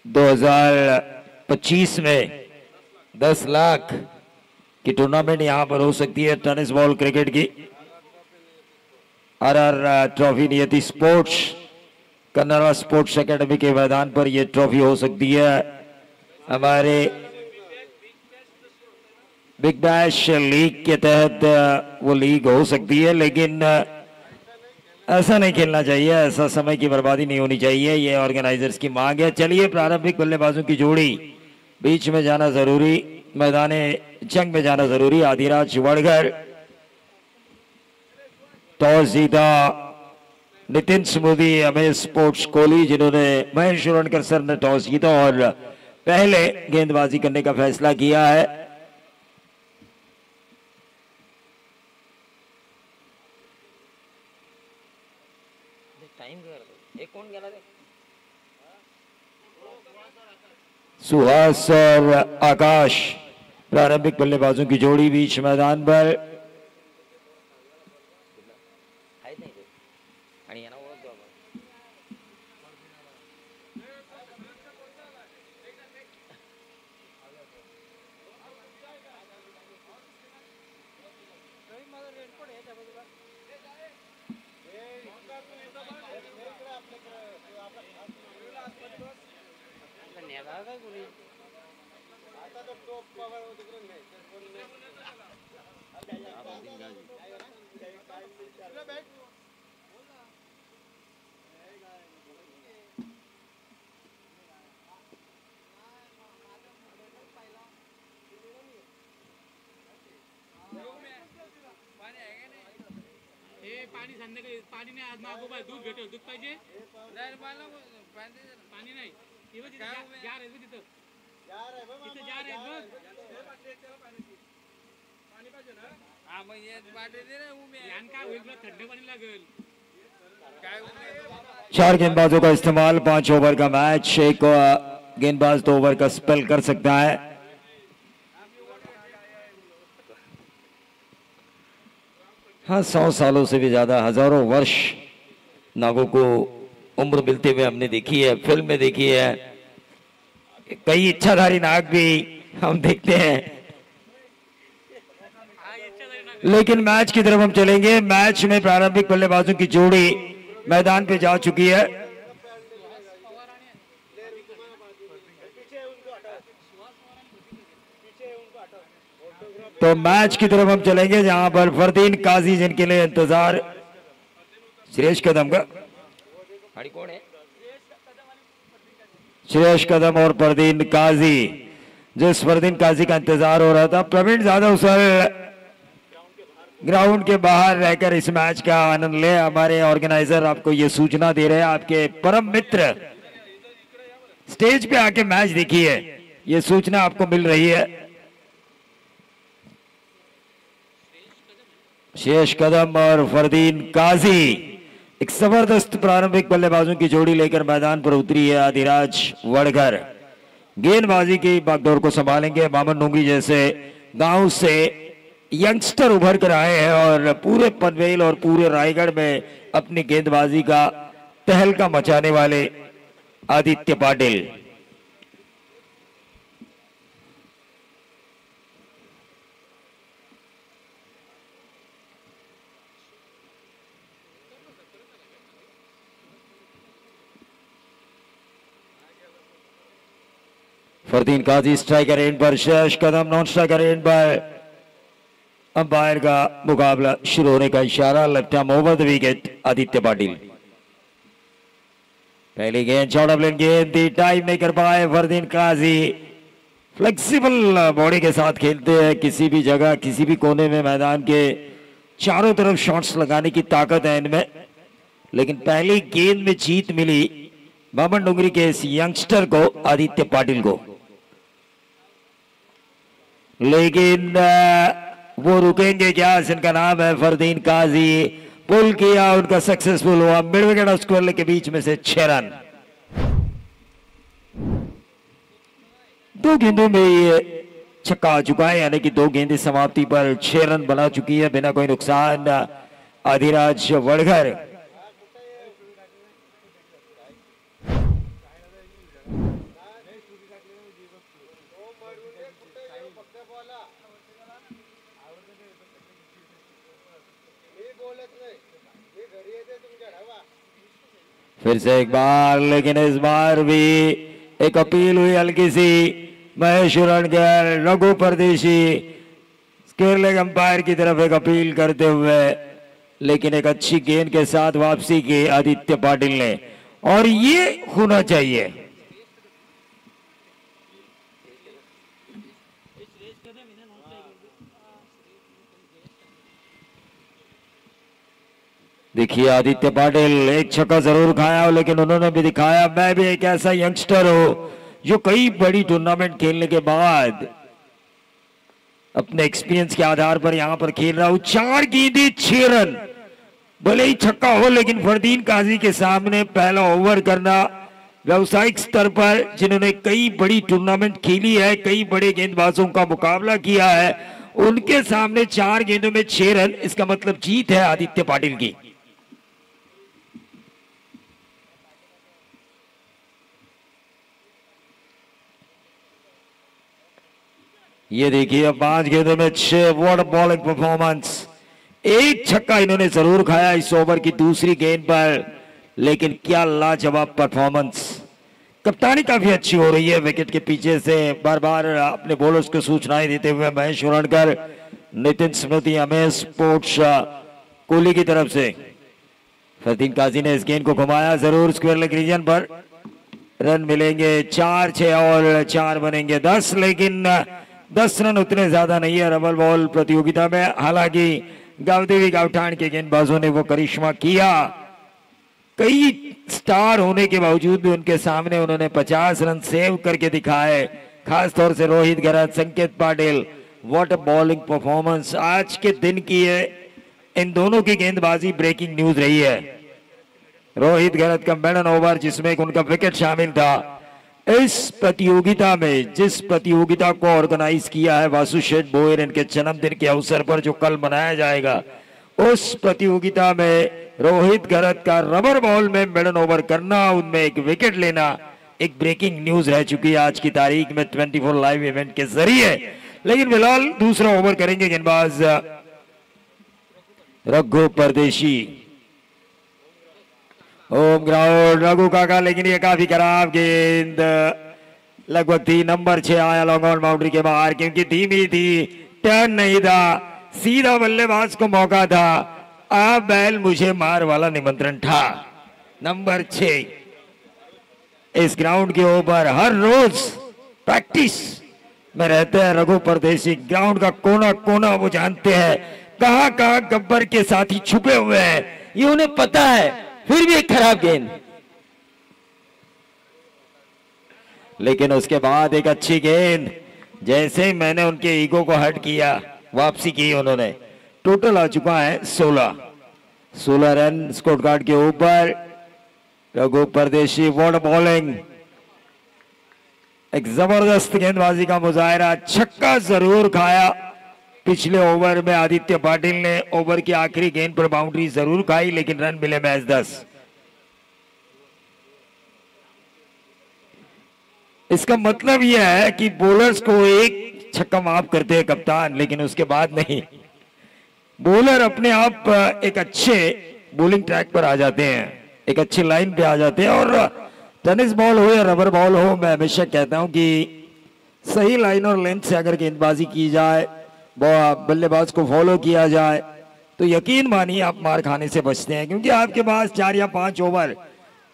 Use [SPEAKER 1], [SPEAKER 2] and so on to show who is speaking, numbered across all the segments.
[SPEAKER 1] 2025 में 10 लाख की टूर्नामेंट यहां पर हो सकती है टेनिस बॉल क्रिकेट की। RR ट्रॉफी नियति स्पोर्ट्स कन्नड़ा स्पोर्ट्स एकेडमी के मैदान पर यह ट्रॉफी हो सकती है। हमारे बिग बैश लीग के तहत वो लीग हो सकती है, लेकिन ऐसा नहीं खेलना चाहिए, ऐसा समय की बर्बादी नहीं होनी चाहिए, ये ऑर्गेनाइजर्स की मांग है। चलिए, प्रारंभिक बल्लेबाजों की जोड़ी बीच में जाना जरूरी, मैदान जंग में जाना जरूरी। आदिराज वड़गर टॉस जीता नितिन स्मृति अमेज स्पोर्ट्स कोहली, जिन्होंने महेश रणकर सर ने टॉस जीता और पहले गेंदबाजी करने का फैसला किया है। सुहास और आकाश प्रारंभिक बल्लेबाजों की जोड़ी बीच मैदान पर।
[SPEAKER 2] पाणी नाही आज मागो बाय दूध भेटेल दूध पाहिजे पाणी नाही जार आहे तिथं तिथं जार आहे बघ पाणी पाहिजे ना हा मग ये बाटे दे रे उमे यान काय होईल तुला थंड पाणी लागेल काय
[SPEAKER 1] 4 गेंदबाजों का इस्तेमाल, 5 ओवर का मैच। एक गेंदबाज 2 ओवर का स्पेल कर सकता है। हाँ, 100 सालों से भी ज्यादा, हजारों वर्ष नागों को उम्र मिलते हुए हमने देखी है, फिल्म में देखी है। कई इच्छाधारी नाग भी हम देखते हैं, लेकिन मैच की तरफ हम चलेंगे। मैच में प्रारंभिक बल्लेबाजों की जोड़ी मैदान पे जा चुकी है। तो मैच की तरफ हम चलेंगे, जहां पर फरदीन काजी, जिनके लिए इंतजार श्रेयस कदम का, कौन है? श्रेयस कदम और फरदीन काजी। जिस फरदीन काजी का इंतजार हो रहा था, प्रवीण जाधव सर ग्राउंड के बाहर रहकर इस मैच का आनंद ले। हमारे ऑर्गेनाइजर आपको ये सूचना दे रहे हैं, आपके परम मित्र स्टेज पे आके मैच देखिए, ये सूचना आपको मिल रही है। श्रेयस कदम और फरदीन काजी एक जबरदस्त प्रारंभिक बल्लेबाजों की जोड़ी लेकर मैदान पर उतरी है। आदिराज वड़गर गेंदबाजी की बागडोर को संभालेंगे। मामन नोंगी जैसे गांव से यंगस्टर उभर कर आए हैं और पूरे पनवेल और पूरे रायगढ़ में अपनी गेंदबाजी का तहलका मचाने वाले आदित्य पाटिल। फरदीन काजी स्ट्राइकर एंड पर, Shreyas Kadam non striker end पर। अंपायर का मुकाबला शुरू होने का इशारा। Left arm over the wicket Aditya Patil. पहली गेंद शॉर्ट ऑफ लेन गेंद थी, टाइम नहीं कर पाए फरदीन काजी। फ्लेक्सिबल बॉडी के साथ खेलते हैं, किसी भी जगह किसी भी कोने में मैदान के चारों तरफ शॉट्स लगाने की ताकत है इनमें। लेकिन पहली गेंद में जीत मिली बामन डोंगरी के इस यंगस्टर को, आदित्य पाटिल को। लेकिन वो रुकेंगे क्या? जिनका नाम है फरदीन काजी। पुल किया, उनका सक्सेसफुल हुआ। मिड विकेट और स्क्वायर के बीच में से 6 रन। 2 गेंदों में ये छक्का आ चुका है, यानी कि 2 गेंदें समाप्ति पर 6 रन बना चुकी है बिना कोई नुकसान। आदिराज वड़गर फिर से एक बार, लेकिन इस बार भी एक अपील हुई हल्की सी महेश उरणकर, रघु परदेशी स्क्वायर लेग अंपायर की तरफ एक अपील करते हुए, लेकिन एक अच्छी गेंद के साथ वापसी की आदित्य पाटिल ने, और ये होना चाहिए। देखिए आदित्य पाटिल, एक छक्का जरूर खाया हो, लेकिन उन्होंने भी दिखाया मैं भी एक ऐसा यंगस्टर हूं जो कई बड़ी टूर्नामेंट खेलने के बाद अपने एक्सपीरियंस के आधार पर यहां पर खेल रहा हूं। 4 गेंदें 6 रन, भले ही छक्का हो, लेकिन फरदीन काजी के सामने पहला ओवर करना व्यावसायिक स्तर पर, जिन्होंने कई बड़ी टूर्नामेंट खेली है, कई बड़े गेंदबाजों का मुकाबला किया है, उनके सामने 4 गेंदों में 6 रन, इसका मतलब जीत है आदित्य पाटिल की। ये देखिए 5 गेंदों में 6, व्हाट बॉलिंग परफॉर्मेंस। एक छक्का इन्होंने जरूर खाया इस ओवर की दूसरी गेंद पर, लेकिन क्या लाजवाब परफॉर्मेंस। कप्तानी काफी अच्छी हो रही है विकेट के पीछे से, बार बार अपने बॉलर्स को सूचनाएं देते हुए महेश उरणकर, नितिन स्मृति, हमें स्पोर्ट्स कोहली की तरफ से। फरदीन काजी ने इस गेंद को घुमाया जरूर स्क्वायर लेग रीजन पर, रन मिलेंगे 4, 6 और 4 बनेंगे 10, लेकिन 10 रन उतने ज्यादा नहीं है रबल बॉल प्रतियोगिता में। हालांकि गावदेवी गावठान के गेंदबाजों ने वो करिश्मा किया, कई स्टार होने के बावजूद भी उनके सामने उन्होंने 50 रन सेव करके दिखाए, खासतौर से Rohit Gahrat, Sanket Patil. What a bowling performance आज के दिन की है, इन दोनों की गेंदबाजी ब्रेकिंग न्यूज रही है। रोहित गहरत का मेडन ओवर जिसमें उनका विकेट शामिल था। इस प्रतियोगिता में, जिस प्रतियोगिता को ऑर्गेनाइज किया है वासु शेठ बोयर इनके जन्मदिन के अवसर पर, जो कल मनाया जाएगा, उस प्रतियोगिता में रोहित गहरत का रबर बॉल में मेडन ओवर करना, उनमें एक विकेट लेना, एक ब्रेकिंग न्यूज रह चुकी है आज की तारीख में 24 लाइव इवेंट के जरिए। लेकिन फिलहाल दूसरा ओवर करेंगे गेंदबाज रघु परदेशी। होम ग्राउंड रघु काका, लेकिन ये काफी खराब गेंद, लगभग 3 नंबर 6 आया लॉन्ग ऑन बाउंड्री के बाहर, क्योंकि धीमी थी, टर्न नहीं था, सीधा बल्लेबाज को मौका था। आ बैल मुझे मार वाला निमंत्रण था। नंबर 6 इस ग्राउंड के ऊपर हर रोज प्रैक्टिस में रहते हैं रघु परदेशी। ग्राउंड का कोना कोना वो जानते हैं, कहां कहां गब्बर के साथी छुपे हुए हैं, ये उन्हें पता है। फिर भी एक खराब गेंद, लेकिन उसके बाद एक अच्छी गेंद। जैसे ही मैंने उनके ईगो को हट किया, वापसी की उन्होंने। टोटल आ चुका है 16 रन स्कोर कार्ड के ऊपर। रघु परदेशी, व्हाट बॉलिंग, एक जबरदस्त गेंदबाजी का मुजाहरा। छक्का जरूर खाया पिछले ओवर में आदित्य पाटिल ने, ओवर की आखिरी गेंद पर बाउंड्री जरूर खाई, लेकिन रन मिले मैच 10। इसका मतलब यह है कि बॉलर्स को एक छक्का माफ करते हैं कप्तान, लेकिन उसके बाद नहीं। बॉलर अपने आप एक अच्छे बॉलिंग ट्रैक पर आ जाते हैं, एक अच्छी लाइन पे आ जाते हैं। और टेनिस बॉल हो या रबर बॉल हो, मैं हमेशा कहता हूं कि सही लाइन और लेंथ से अगर गेंदबाजी की जाए, बल्लेबाज को फॉलो किया जाए, तो यकीन मानिए आप मार खाने से बचते हैं, क्योंकि आपके पास 4 या 5 ओवर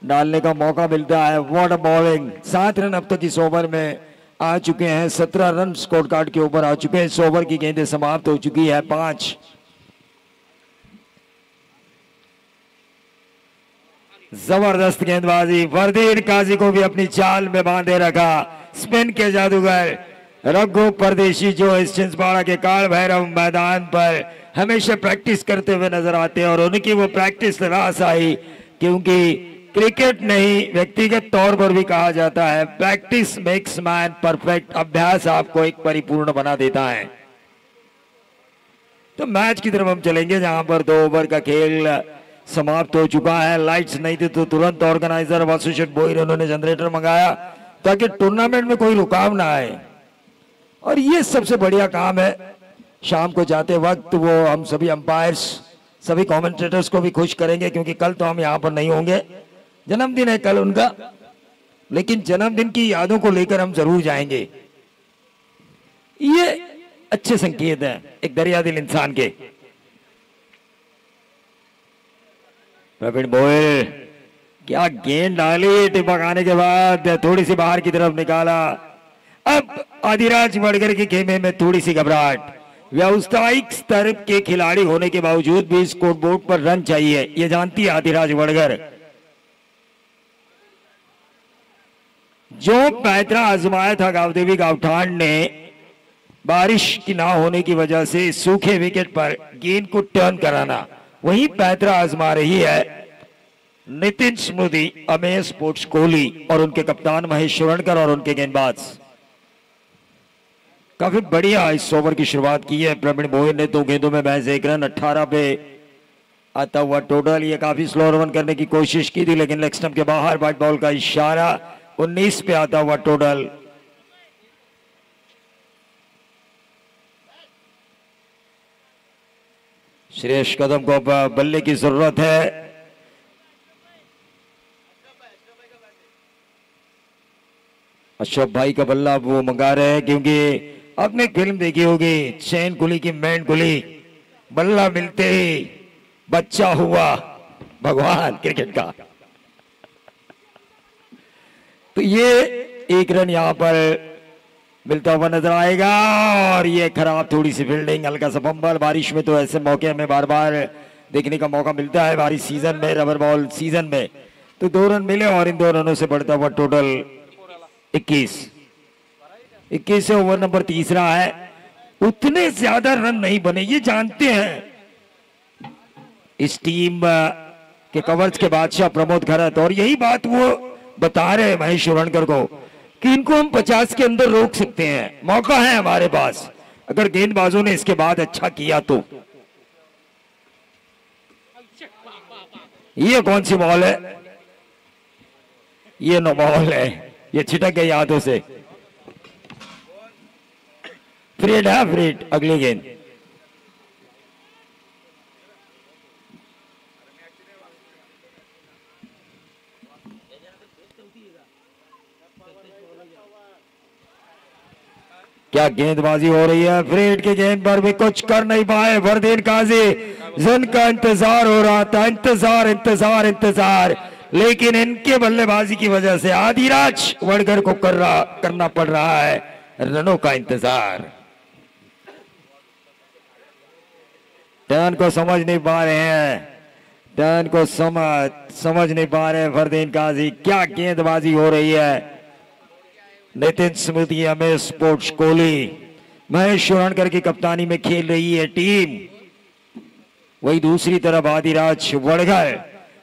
[SPEAKER 1] डालने का मौका मिलता है। व्हाट अ बॉलिंग, 7 रन अब तक इस ओवर में आ चुके हैं, 17 रन स्कोर कार्ड के ऊपर आ चुके हैं। इस ओवर की गेंदें समाप्त हो चुकी है 5। जबरदस्त गेंदबाजी, फरदीन काजी को भी अपनी चाल में बांधे रखा। स्पिन के जादूगर रघु परदेशी, जो इस चिंचपाड़ा के काल भैरव मैदान पर हमेशा प्रैक्टिस करते हुए नजर आते हैं, और उनकी वो प्रैक्टिस रास आई, क्योंकि क्रिकेट नहीं, व्यक्तिगत तौर पर भी कहा जाता है प्रैक्टिस मेक्स मैन परफेक्ट। अभ्यास आपको एक परिपूर्ण बना देता है। तो मैच की तरफ हम चलेंगे, जहां पर 2 ओवर का खेल समाप्त हो चुका है। लाइट्स नहीं थी तो तुरंत ऑर्गेनाइजर वासु शेठ बोयर उन्होंने जनरेटर मंगाया ताकि टूर्नामेंट में कोई रुकाव ना आए, और ये सबसे बढ़िया काम है। शाम को जाते वक्त वो हम सभी अंपायर्स, सभी कमेंटेटर्स को भी खुश करेंगे, क्योंकि कल तो हम यहाँ पर नहीं होंगे, जन्मदिन है कल उनका, लेकिन जन्मदिन की यादों को लेकर हम जरूर जाएंगे। ये अच्छे संकेत हैं एक दरिया दिल इंसान के। प्रवीण गोयल क्या गेंद डाली, टिपक आने के बाद थोड़ी सी बाहर की तरफ निकाला। अब आदिराज वड़गर के खेमे में थोड़ी सी घबराहट। व्यावसायिक स्तर के खिलाड़ी होने के बावजूद भी स्कोरबोर्ड पर रन चाहिए, ये जानती है आदिराज वड़गर। जो पैतरा आजमाया था गावदेवी गावठान ने, बारिश की ना होने की वजह से सूखे विकेट पर गेंद को टर्न कराना, वही पैतरा आजमा रही है नितिन स्मृति, अमेय स्पोर्ट्स कोहली और उनके कप्तान महेश शुरणकर और उनके गेंदबाज। काफी बढ़िया इस ओवर की शुरुआत की है प्रवीण गोयल ने। 2 गेंदों में महज 1 रन, 18 पे आता हुआ टोटल। ये काफी स्लो रन करने की कोशिश की थी, लेकिन लेग स्टंप के बाहर व्हाइट बॉल का इशारा। 19 पे आता हुआ टोटल। श्रेयस कदम को बल्ले की जरूरत है। अशोक भाई का बल्ला वो मंगा रहे हैं, क्योंकि आपने एक फिल्म देखी होगी चैन कुली की मैन कुली, बल्ला मिलते ही बच्चा हुआ भगवान क्रिकेट का। तो ये 1 रन यहां पर मिलता हुआ नजर आएगा। और ये खराब थोड़ी सी फील्डिंग, हल्का सा फंबल। बारिश में तो ऐसे मौके हमें बार बार देखने का मौका मिलता है बारिश सीजन में, रबर बॉल सीजन में। तो 2 रन मिले और इन 2 रनों से बढ़ता हुआ टोटल 21 से ओवर नंबर 3 है। उतने ज्यादा रन नहीं बने, ये जानते हैं इस टीम के कवर्स के बादशाह प्रमोद खरत, और यही बात वो बता रहे हैं महेश शुरणकर को कि इनको हम 50 के अंदर रोक सकते हैं, मौका है हमारे पास, अगर गेंदबाजों ने इसके बाद अच्छा किया तो। ये कौन सी बॉल है? ये नो बॉल है, ये छिटक गई हाथों से। फ्रीड है, फ्रीड। अगली गेंद क्या गेंदबाजी हो रही है? फ्रीड की गेंद पर भी कुछ कर नहीं पाए फरदीन काजी, जिनका इंतजार हो रहा था, इंतजार, लेकिन इनके बल्लेबाजी की वजह से आदिराज वड़गर को करना पड़ रहा है रनों का इंतजार। टर्न को समझ नहीं पा रहे हैं, टर्न को समझ नहीं पा रहे फरदीन काजी। क्या गेंदबाजी हो रही है? नितिन स्मृति, अमेय स्पोर्ट्स कोहली, महेश शुरणकर की कप्तानी में खेल रही है टीम। वही दूसरी तरफ आदिराज वड़गर,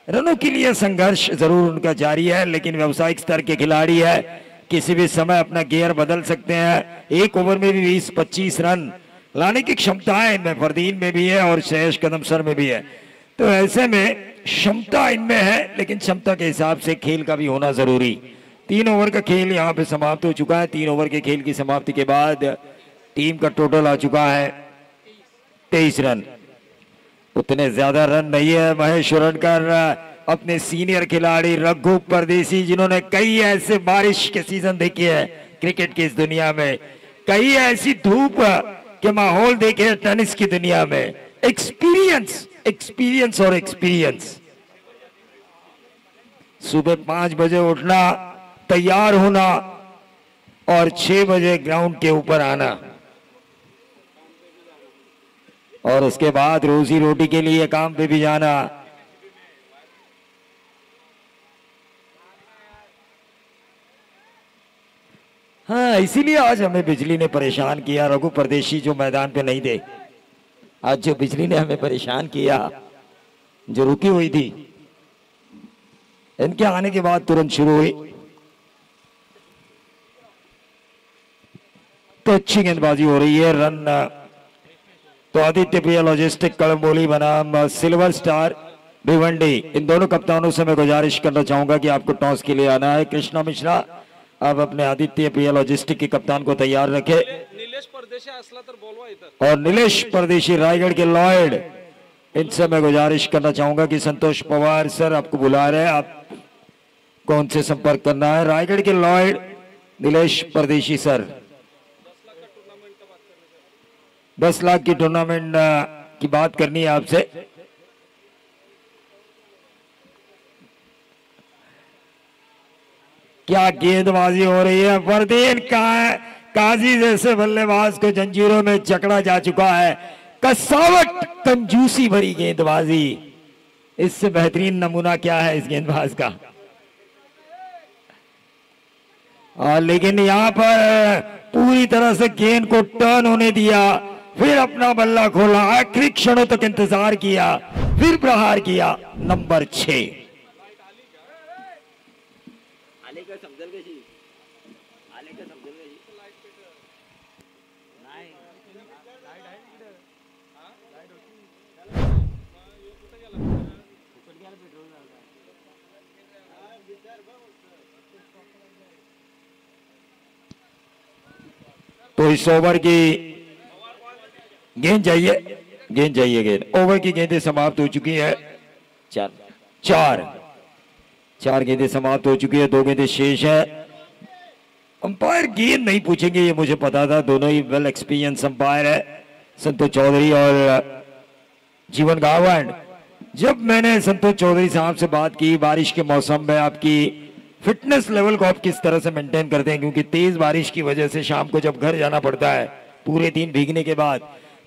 [SPEAKER 1] रनों के लिए संघर्ष जरूर उनका जारी है, लेकिन व्यावसायिक स्तर के खिलाड़ी है, किसी भी समय अपना गियर बदल सकते हैं। 1 ओवर में भी 20-25 रन लाने की क्षमता इनमें, फरदीन में भी है और श्रेयस कदम सर में भी है। तो ऐसे में क्षमता इनमें है, लेकिन क्षमता के हिसाब से खेल का भी होना जरूरी। 3 ओवर का खेल यहाँ पे समाप्त हो चुका है। 3 ओवर के खेल की समाप्ति के बाद टीम का टोटल आ चुका है 23 रन। उतने ज्यादा रन नहीं है। महेश शुरणकर अपने सीनियर खिलाड़ी रघु परदेसी, जिन्होंने कई ऐसे बारिश के सीजन देखे हैं क्रिकेट की इस दुनिया में, कई ऐसी धूप के माहौल देखे टेनिस की दुनिया में, एक्सपीरियंस और एक्सपीरियंस। सुबह 5 बजे उठना, तैयार होना और 6 बजे ग्राउंड के ऊपर आना, और उसके बाद रोजी रोटी के लिए काम पे भी जाना। हाँ, इसीलिए आज हमें बिजली ने परेशान किया। रघु परदेशी जो मैदान पे नहीं थे, आज जो बिजली ने हमें परेशान किया, जो रुकी हुई थी, इनके आने के बाद तुरंत शुरू हुई। तो अच्छी गेंदबाजी हो रही है। रन तो आदित्य प्रिया लॉजिस्टिक कड़म्बोली बनाम सिल्वर स्टार भिवंडी, इन दोनों कप्तानों से मैं गुजारिश करना चाहूंगा कि आपको टॉस के लिए आना है। कृष्णा मिश्रा, आप अपने आदित्य प्रिया लॉजिस्टिक के कप्तान को तैयार रखे,
[SPEAKER 2] निलेश परदेशी असला तर बोलवा इधर,
[SPEAKER 1] और नीलेश परदेशी रायगढ़ के लॉयड, इनसे मैं गुजारिश करना चाहूंगा कि संतोष पवार सर आपको बुला रहे हैं, आप कौन से संपर्क करना है? रायगढ़ के लॉयड नीलेश परदेशी सर। 10 लाख की टूर्नामेंट की बात करनी है आपसे। क्या गेंदबाजी हो रही है? फरदीन काजी जैसे बल्लेबाज को जंजीरों में जकड़ा जा चुका है। कसावट, कंजूसी भरी गेंदबाजी, इससे बेहतरीन नमूना क्या है इस गेंदबाज का? लेकिन यहां पर पूरी तरह से गेंद को टर्न होने दिया, फिर अपना बल्ला खोला, आखिरी क्षणों तक इंतजार किया, फिर प्रहार किया। नंबर 6 तो इस ओवर की गेंद चाहिए, गेंद ओवर की गेंदें समाप्त हो चुकी है। चार गेंदें समाप्त हो चुकी है, 2 गेंदें शेष है। अंपायर गेंद नहीं पूछेंगे, ये मुझे पता था। दोनों ही वेल एक्सपीरियंस अंपायर है, संतोष चौधरी और जीवन गावंड। जब मैंने संतोष चौधरी साहब से बात की बारिश के मौसम में आपकी फिटनेस लेवल को आप किस तरह से मेंटेन करते हैं, क्योंकि तेज बारिश की वजह से शाम को जब घर जाना पड़ता है पूरे दिन भीगने के बाद,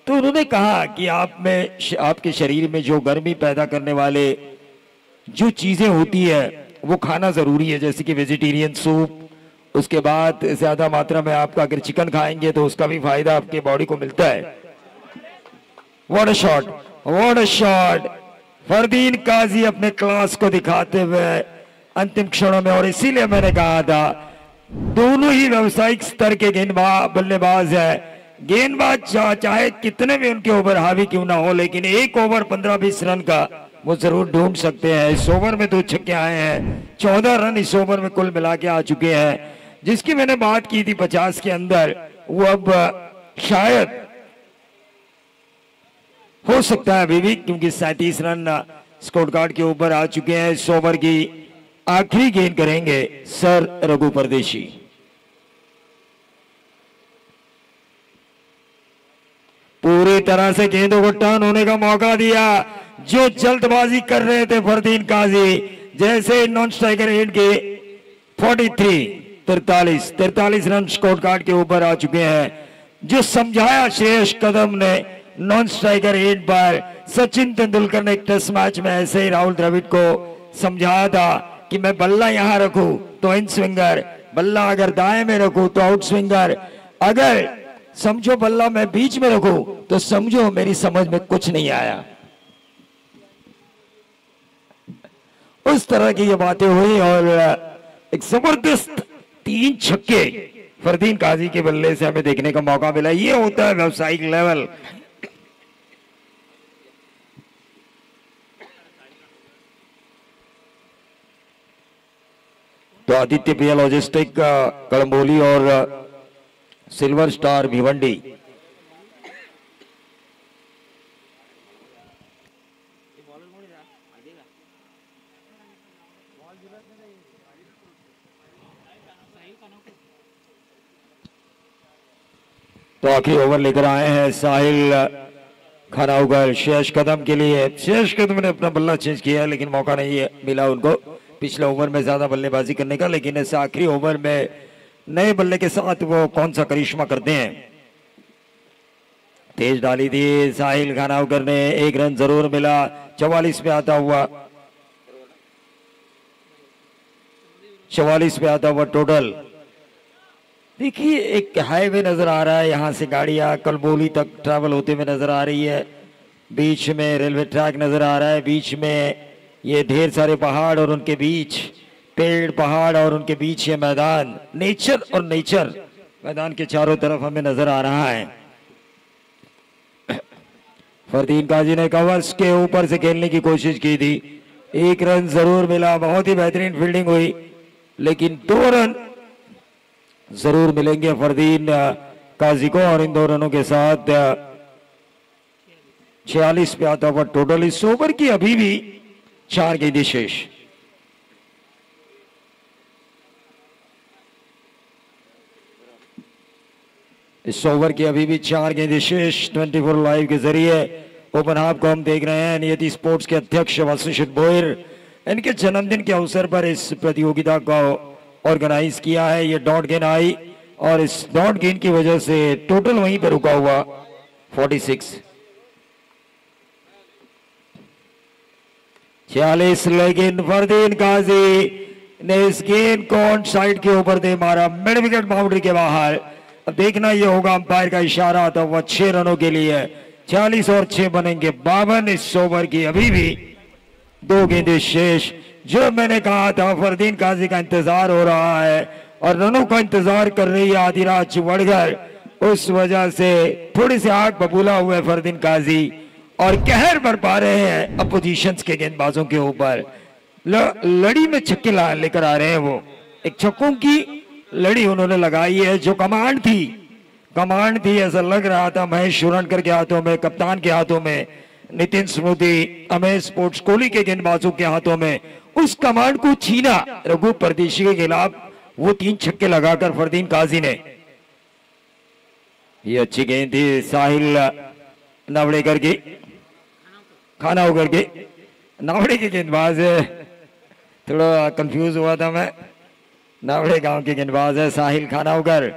[SPEAKER 1] तो उन्होंने कहा कि आप में, आपके शरीर में जो गर्मी पैदा करने वाले जो चीजें होती है वो खाना जरूरी है, जैसे कि वेजिटेरियन सूप। उसके बाद ज्यादा मात्रा में आप अगर चिकन खाएंगे तो उसका भी फायदा आपके बॉडी को मिलता है। What a shot, what a shot! Fardeen Kazi अपने क्लास को दिखाते हुए अंतिम क्षणों में, और इसीलिए मैंने कहा था दोनों ही व्यावसायिक स्तर के बल्लेबाज है। गेंदबाज चाहे कितने भी उनके ओवर हावी क्यों ना हो, लेकिन एक ओवर 15-20 रन का वो जरूर ढूंढ सकते हैं। इस ओवर में 2 छक्के आए हैं, 14 रन इस ओवर में कुल मिला के आ चुके हैं। जिसकी मैंने बात की थी 50 के अंदर, वो अब शायद हो सकता है अभी भी, क्योंकि 37 रन स्कोर कार्ड के ऊपर आ चुके हैं। इस ओवर की आखिरी गेंद करेंगे सर रघु परदेशी। पूरी तरह से गेंदों को टर्न होने का मौका दिया। जो जल्दबाजी कर रहे थे फरदीन काजी, जैसे नॉन स्ट्राइकर एंड के 43 रन स्कोर कार्ड के ऊपर आ चुके हैं। जो समझाया श्रेयस कदम ने नॉन स्ट्राइकर एंड पर, सचिन तेंदुलकर ने एक टेस्ट मैच में ऐसे ही राहुल द्रविड़ को समझाया था कि मैं बल्ला यहां रखूं तो इन स्विंगर, बल्ला अगर दाएं में रखूं तो आउट स्विंगर, अगर समझो बल्ला मैं बीच में रखूं तो समझो मेरी समझ में कुछ नहीं आया। उस तरह की ये बातें हुई और एक जबरदस्त 3 छक्के फरदीन काजी के बल्ले से हमें देखने का मौका मिला। ये होता है व्यावसायिक लेवल। तो आदित्य प्रिया लॉजिस्टिक कड़म्बोली और सिल्वर स्टार भिवंडी, तो आखिरी ओवर लेकर आए हैं साहिल खानाउगर श्रेयस कदम के लिए। श्रेयस कदम ने अपना बल्ला चेंज किया है, लेकिन मौका नहीं मिला उनको पिछले ओवर में ज्यादा बल्लेबाजी करने का। लेकिन इस आखिरी ओवर में नए बल्ले के साथ वो कौन सा करिश्मा करते हैं। तेज डाली थी साहिल खानाउकर ने, 1 रन जरूर मिला 44 पे आता हुआ, 44 पे आता हुआ टोटल। देखिए एक हाईवे नजर आ रहा है, यहां से गाड़ियां कलबोली तक ट्रैवल होते हुए नजर आ रही है। बीच में रेलवे ट्रैक नजर आ रहा है, बीच में ये ढेर सारे पहाड़ और उनके बीच पेड़, पहाड़ और उनके बीच ये मैदान, नेचर और नेचर मैदान के चारों तरफ हमें नजर आ रहा है। फरदीन काजी ने कवर्स के ऊपर से खेलने की कोशिश की थी, 1 रन जरूर मिला, बहुत ही बेहतरीन फील्डिंग हुई, लेकिन 2 रन जरूर मिलेंगे फरदीन काजी को। और इन 2 रनों के साथ 46 पे आता हुआ टोटल। इस ओवर की अभी भी 4 गेंदें शेष। इस ओवर की अभी भी 4 गेंदें शेष। 24 लाइव के जरिए ओपन हाफ को हम देख रहे हैं। नियति स्पोर्ट्स के अध्यक्ष वसुषित बोयर, इनके जन्मदिन के अवसर पर इस प्रतियोगिता को ऑर्गेनाइज किया है। ये डॉट गेंद आई और इस डॉट गेंद की वजह से टोटल वहीं पर रुका हुआ 46। 46 लेकिन फरदीन काजी ने इस गेंद को ऑन साइड के ऊपर दे मारा, मिड विकेट बाउंड्री के बाहर। अब देखना यह होगा अंपायर का इशारा, तो वह 6 रनों के लिए 46 और 6 बनेंगे 52। इस ओवर की अभी भी 2 गेंदें शेष। जो मैंने कहा था फरदीन काजी का इंतजार हो रहा है और रनों का इंतजार कर रही है आदिराज वड़गर, उस वजह से थोड़ी सी आग बबूला हुए फरदीन काजी और कहर बरपा रहे हैं अपोजिशंस के गेंदबाजों के ऊपर। लड़ी में छक्के लेकर आ रहे हैं। वो एक छक्कों की लड़ी उन्होंने लगाई है। जो कमांड थी ऐसा लग रहा था महेश शुरणकर के हाथों में, कप्तान के हाथों में, नितिन स्मृति, अमेश स्पोर्ट्स कोहली के गेंदबाजों के हाथों में, उस कमांड को छीना रघु परदेशी के खिलाफ वो 3 छक्के लगाकर फरदीन काजी ने। ये अच्छी गेंद थी साहिल नावड़ेकर की, खानावकर के नावड़े के गेंदबाज है, थोड़ा कंफ्यूज हुआ था मैं। नावड़े गांव के गेंदबाज है साहिल खानावकर।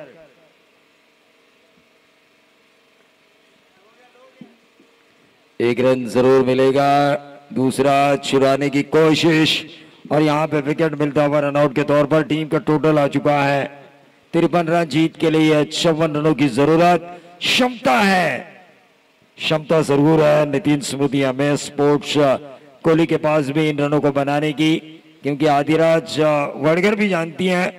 [SPEAKER 1] एक रन जरूर मिलेगा, दूसरा चुराने की कोशिश और यहां पे विकेट मिलता हुआ रनआउट के तौर पर। टीम का टोटल आ चुका है 53 रन। जीत के लिए 56 रनों की जरूरत। क्षमता जरूर है नितिन स्मृति, अमेश स्पोर्ट्स कोहली के पास भी इन रनों को बनाने की, क्योंकि आदिराज वड़गर भी जानती हैं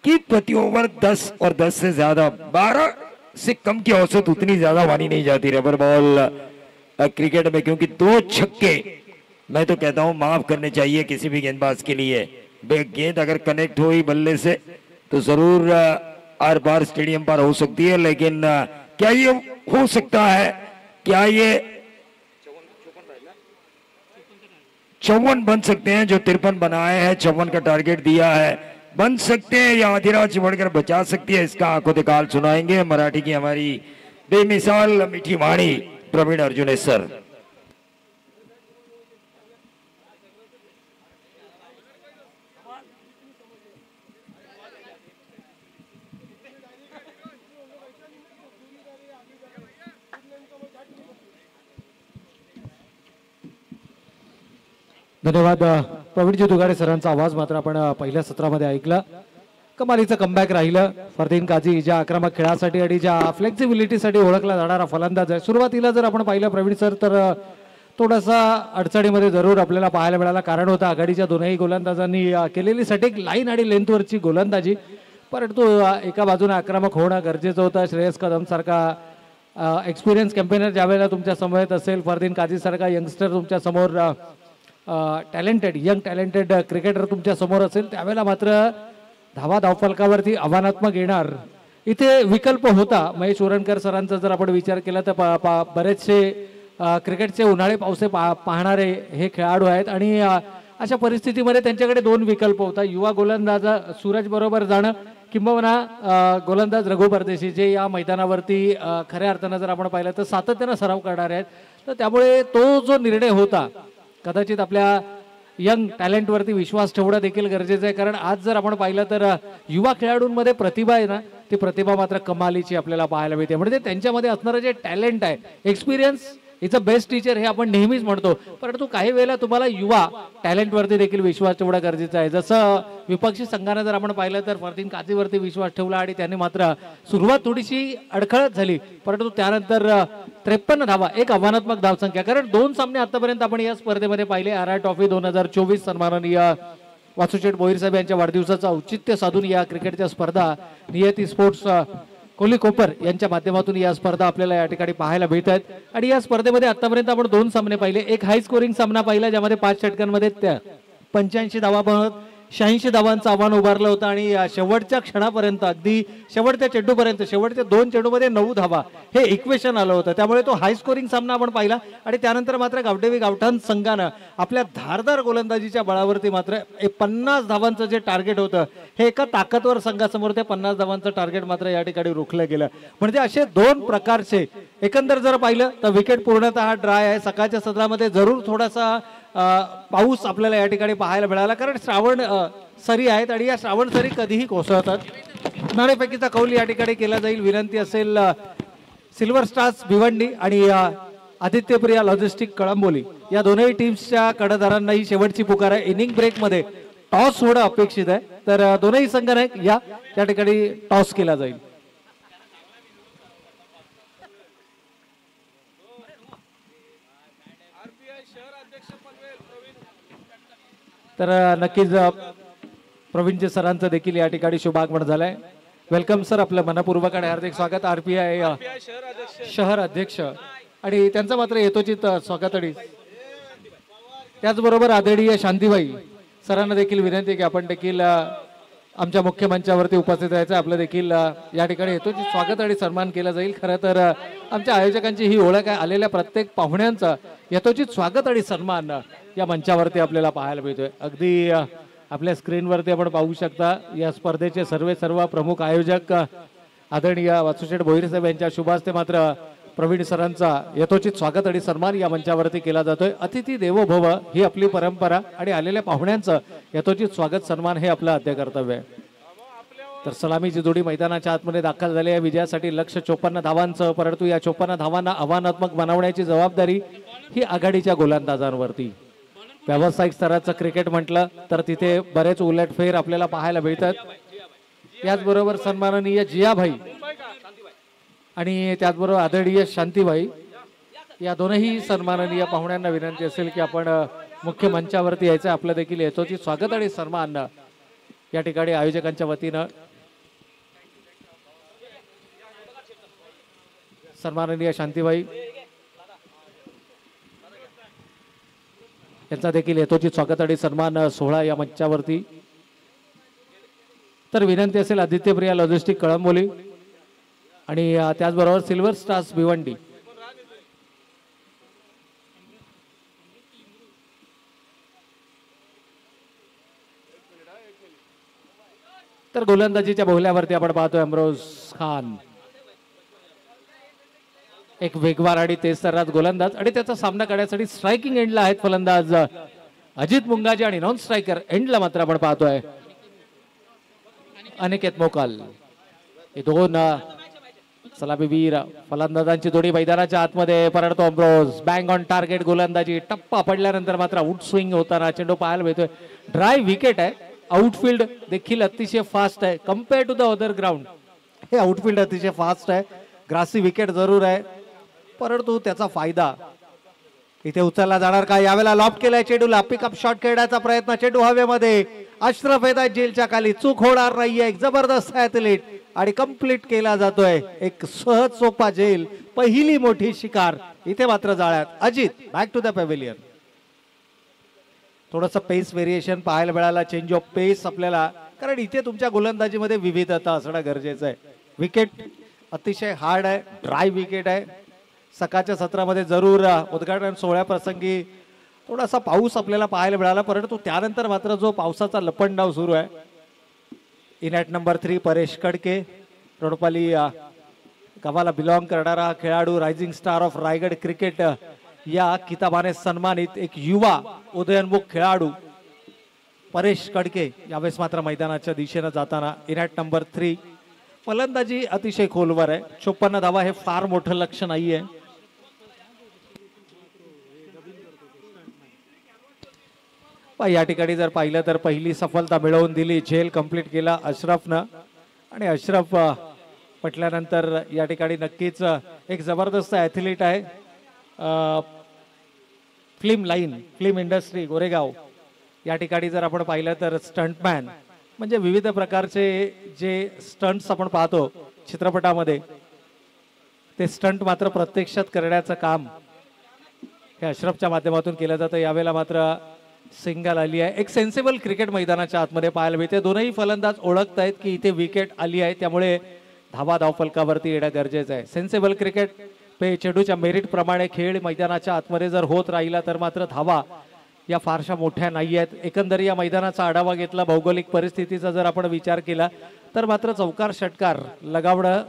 [SPEAKER 1] कि प्रति ओवर 10 और 10 से ज्यादा 12 से कम की औसत उतनी ज्यादा मानी नहीं जाती रबर बॉल क्रिकेट में, क्योंकि 2 छक्के मैं तो कहता हूं माफ करने चाहिए किसी भी गेंदबाज के लिए। गेंद अगर कनेक्ट हुई बल्ले से तो जरूर आर पार स्टेडियम पर हो सकती है, लेकिन क्या ये हो सकता है? क्या ये 54 बन सकते हैं? जो 53 बनाए हैं, 54 का टारगेट दिया है, बन सकते हैं या आदिराज वड़कर बचा सकती है? इसका आंखों दिखाल सुनाएंगे मराठी की हमारी बेमिसाल मीठी वाणी प्रवीण अर्जुने सर।
[SPEAKER 3] धन्यवाद प्रवीणजी दुगाडे सरांचा आवाज मात्र आपण पहिल्या सत्रामध्ये ऐकला। कमालीचं कमबॅक राहिलं फरदीन काजी, ज्या आक्रमक खेळासाठी आणि ज्या फ्लेक्झिबिलिटीसाठी ओळखला जाणारा फलंदाज आहे। सुरुवातीला जर आपण पाहिलं प्रवीण सर तर थोडासा अडचणीमध्ये जरूर आपल्याला पाहायला मिळाला, कारण होता आघाडीच्या दोनही गोलंदाजांनी केलेली सटीक लाईन आणि लेंथवरची गोलंदाजी, परंतु एका बाजूने आक्रमक होणं गरजेचं होतं। श्रेयस कदम सारखा एक्सपिरियन्स कॅम्पेनर ज्यावेळेला तुमच्या समवेत असेल, फरदीन काजी सारखा यंगस्टर तुमच्या समोर यंग टॅलेंटेड क्रिकेटर तुमच्या समोर असेल, त्यावेळेला मात्र धावा धावफलकावरती आव्हानात्मक येणार इथे विकल्प होता। महेश उरणकर सरांचा जर आपण विचार केला तर बरेचसे क्रिकेटचे उन्हाळे पावसे पाहणारे हे खेळाडू आहेत आणि अशा परिस्थितीमध्ये त्यांच्याकडे 2 विकल्प होता, युवा गोलंदाज सूरज बरोबर जाणं किंबहुना गोलंदाज रघु परदेशी, जे या मैदानावरती खऱ्या अर्थानं जर आपण पाहिलं तर सातत्यानं सराव करणारे आहेत। तर त्यामुळे तो जो निर्णय होता, कदाचित आपल्या यंग टॅलेंटवरती विश्वास ठेवणं देखील गरजेचं आहे, कारण आज जर आपण पाहिलं तर युवा खेळाडूंमध्ये प्रतिभा आहे ना, ती प्रतिभा मात्र कमालीची आपल्याला पाहायला मिळते। म्हणजे त्यांच्यामध्ये असणारं जे टॅलेंट आहे, experience is a best teacher हे आपण नेहमीच म्हणतो, परंतु काही वेळेला तुम्हाला युवा टॅलेंटवरती देखील विश्वास ठेवणं गरजेचं आहे। जसं विपक्षी संघाने जर आपण पाहिलं तर फरदीन काजीवरती विश्वास ठेवला आणि त्यांनी मात्र सुरुवात थोडीशी अडखळत झाली, परंतु त्यानंतर 53 धावा, एक आव्हानात्मक धावसंख्या, कारण 2 सामने आतापर्यंत आपण या स्पर्धेमध्ये पाहिले। आर ट्रॉफी 2024 सन्माननीय वासुशेठ बोईर साहेब यांच्या वाढदिवसाचं औचित्य साधून या क्रिकेटच्या स्पर्धा नियती स्पोर्ट्स कोहली कोपर यांच्या माध्यमातून या स्पर्धा आपल्याला या ठिकाणी पाहायला मिळत आहेत। आणि या स्पर्धेमध्ये आतापर्यंत आपण 2 सामने पाहिले, एक हाय स्कोरिंग सामना पाहिला ज्यामध्ये 5 षटकांमध्ये 85 धावा बनवत 86 धावांचं आव्हान उभारलं होतं आणि शेवटच्या क्षणापर्यंत अगदी शेवटच्या चेंडूपर्यंत शेवटच्या 2 चेंडूमध्ये 9 धावा हे इक्वेशन आलं होतं. त्यामुळे तो हाय स्कोरिंग सामना आपण पाहिला आणि त्यानंतर मात्र गावडेवी गावठाण संघानं आपल्या धारदार गोलंदाजीच्या बळावरती मात्र 50 धावांचं जे टार्गेट होतं हे एका ताकदवर संघासमोर ते 50 धावांचं टार्गेट मात्र या ठिकाणी रोखलं गेलं. म्हणजे असे 2 प्रकारचे एकंदर जर पाहिलं तर विकेट पूर्णतः ड्राय आहे. सकाळच्या सत्रामध्ये जरूर थोडासा पाऊस आपल्याला या ठिकाणी पाहायला मिळाला कारण श्रावण सरी आहेत आणि या श्रावण सरी कधीही कोसळतात. नाणेफेकीचा कौल या ठिकाणी केला जाईल. विनंती असेल सिल्वर स्टार्स भिवंडी आणि आदित्यप्रिया लॉजिस्टिक कळंबोली या दोनही टीम्सच्या कडधारांना ही शेवटची पुकार आहे. इनिंग ब्रेकमध्ये टॉस होणं अपेक्षित आहे तर दोनही संघाने या त्या ठिकाणी टॉस केला जाईल. तर नक्कीच प्रवीणजी सरांचं देखील या ठिकाणी शुभागमन झालंय. वेलकम सर, आपलं मनपूर्वक आणि हार्दिक स्वागत. आरपीआय शहर अध्यक्ष आणि त्यांचं मात्र यथोचित स्वागत. आणि त्याचबरोबर आदरणीय शांतीबाई सरांना देखील विनंती आहे की आपण देखील आमच्या मुख्य मंचावरती उपस्थित राहायचं. आपलं देखील या ठिकाणी यथोचित स्वागत आणि सन्मान केला जाईल. खरं तर आमच्या आयोजकांची ही ओळख आहे. आलेल्या प्रत्येक पाहुण्यांचा यथोचित स्वागत आणि सन्मान या मंचावरती आपल्याला पाहायला मिळतोय. अगदी आपल्या स्क्रीनवरती आपण पाहू शकता या स्पर्धेचे सर्व प्रमुख आयोजक आदरणीय वासुशेठ भोईर साहेब यांच्या शुभ हस्ते मात्र प्रवीण सरांचा यथोचित स्वागत आणि सन्मान या मंचावरती केला जातोय. अतिथी देवो भव ही आपली परंपरा आणि आलेल्या पाहुण्यांचं यथोचित स्वागत सन्मान हे आपलं आद्य कर्तव्य आहे. तर सलामीची जोडी मैदानाच्या आतमध्ये दाखल झाली आहे. विजयासाठी लक्ष्य 54 धावांचं, परंतु या 54 धावांना आव्हानात्मक बनवण्याची जबाबदारी ही आघाडीच्या गोलंदाजांवरती. व्यावसायिक स्तराचं क्रिकेट म्हटलं तर तिथे बरेच उलटफेर आपल्याला पाहायला मिळतात. याचबरोबर सन्माननीय जियाभाई आणि त्याचबरोबर आदरणीय शांतीबाई या दोनही सन्माननीय पाहुण्यांना विनंती असेल की आपण मुख्य मंचावरती यायचं. आपलं देखील यथोचित स्वागत आणि सन्मान या ठिकाणी आयोजकांच्या वतीनं सन्माननीय शांतीबाई यांचा देखील यथोचित स्वागत आणि सन्मान सोहळा या मंचावरती. तर विनंती असेल आदित्यप्रिया लॉजिस्टिक कळंबोली आणि त्याचबरोबर सिल्वर स्टार्स भिवंडी तर गोलंदाजीच्या बोहल्यावरती आपण पाहतोय अमरोज खान, एक वेगवार आणि तेजतर्रार गोलंदाज आणि त्याचा सामना करण्यासाठी स्ट्रायकिंग एंडला आहेत फलंदाज अजित मुंगाजी आणि नॉन स्ट्रायकर एंडला मात्र आपण पाहतोय अनिकेत मोकाल. हे 2 सलामीवीर फलंदाजांची जोडी मैदानाच्या आतमध्ये परततो. अमरोज बँग ऑन टार्गेट गोलंदाजी. टप्पा पडल्यानंतर मात्र आउट स्विंग होताना चेंडू पाहायला मिळतोय. ड्राय विकेट आहे. आउटफील्ड देखील अतिशय फास्ट आहे compare to the other ground. हे आउटफील्ड अतिशय फास्ट आहे. ग्रासी विकेट जरूर आहे परंतु त्याचा फायदा इथे उचलला जाणार का. यावेळेला लॉप केलाय चेंडूला. पिकअप शॉट खेळण्याचा प्रयत्न. चेंडू हवेमध्ये. अशरफ येतात जेलच्या खाली. चूक होणार नाहीये. एक जबरदस्त ऍथलीट आणि कंप्लीट केला जातोय. एक सहज सोपा झेल. पहिली मोठी शिकार इथे मात्र जाळ्यात. Ajit back to the pavilion. थोडंसं पेस व्हेरिएशन पाहायला मिळाला. चेंज ऑफ पेस आपल्याला, कारण इथे तुमच्या गोलंदाजीमध्ये विविधता असणं गरजेचं आहे. विकेट अतिशय हार्ड आहे. ड्राय विकेट आहे. सकाळच्या सत्रामध्ये जरूर उद्घाटन सोहळ्या प्रसंगी थोडासा पाऊस आपल्याला पाहायला मिळाला परंतु त्यानंतर मात्र जो पावसाचा लपंडाव सुरू आहे. In at number 3 Paresh कडके, Roadpali गावाला बिलॉंग करणारा खेळाडू, rising star of Raigad cricket या किताबाने सन्मानित एक युवा उदयोन्मुख खेळाडू परेश कडके यावेळेस मात्र मैदानाच्या दिशेने जाताना. इन ॲट नंबर 3 फलंदाजी अतिशय खोलवर आहे. 54 धावा हे फार मोठं लक्ष नाहीये. या ठिकाणी जर पाहिलं तर पहिली सफलता मिळवून दिली. झेल कंप्लीट केला अशरफनं आणि अशरफ म्हटल्यानंतर या ठिकाणी नक्कीच एक जबरदस्त ॲथलीट आहे. फिल्म इंडस्ट्री गोरेगाव या ठिकाणी जर आपण पाहिलं तर स्टंटमॅन म्हणजे विविध प्रकारचे जे स्टंट्स आपण पाहतो चित्रपटामध्ये ते स्टंट मात्र प्रत्यक्षात करण्याचं काम हे अशरफच्या माध्यमातून केलं जातं. यावेळेला मात्र सिंगल आली आहे. एक सेन्सिबल क्रिकेट मैदानाच्या आतमध्ये पाहायला मिळते. दोनही फलंदाज ओळखतायत की इथे विकेट आली आहे, त्यामुळे धावा धावफलकावरती येणं गरजेचं आहे. सेन्सिबल क्रिकेट चेंडूच्या मेरिट प्रमाणे खेळ मैदानाच्या आतमध्ये जर होत राहिला तर मात्र धावा या फारशा मोठ्या नाही आहेत. एकंदर या मैदानाचा आढावा घेतला, भौगोलिक परिस्थितीचा जर आपण विचार केला तर मात्र चौकार षटकार लगावणं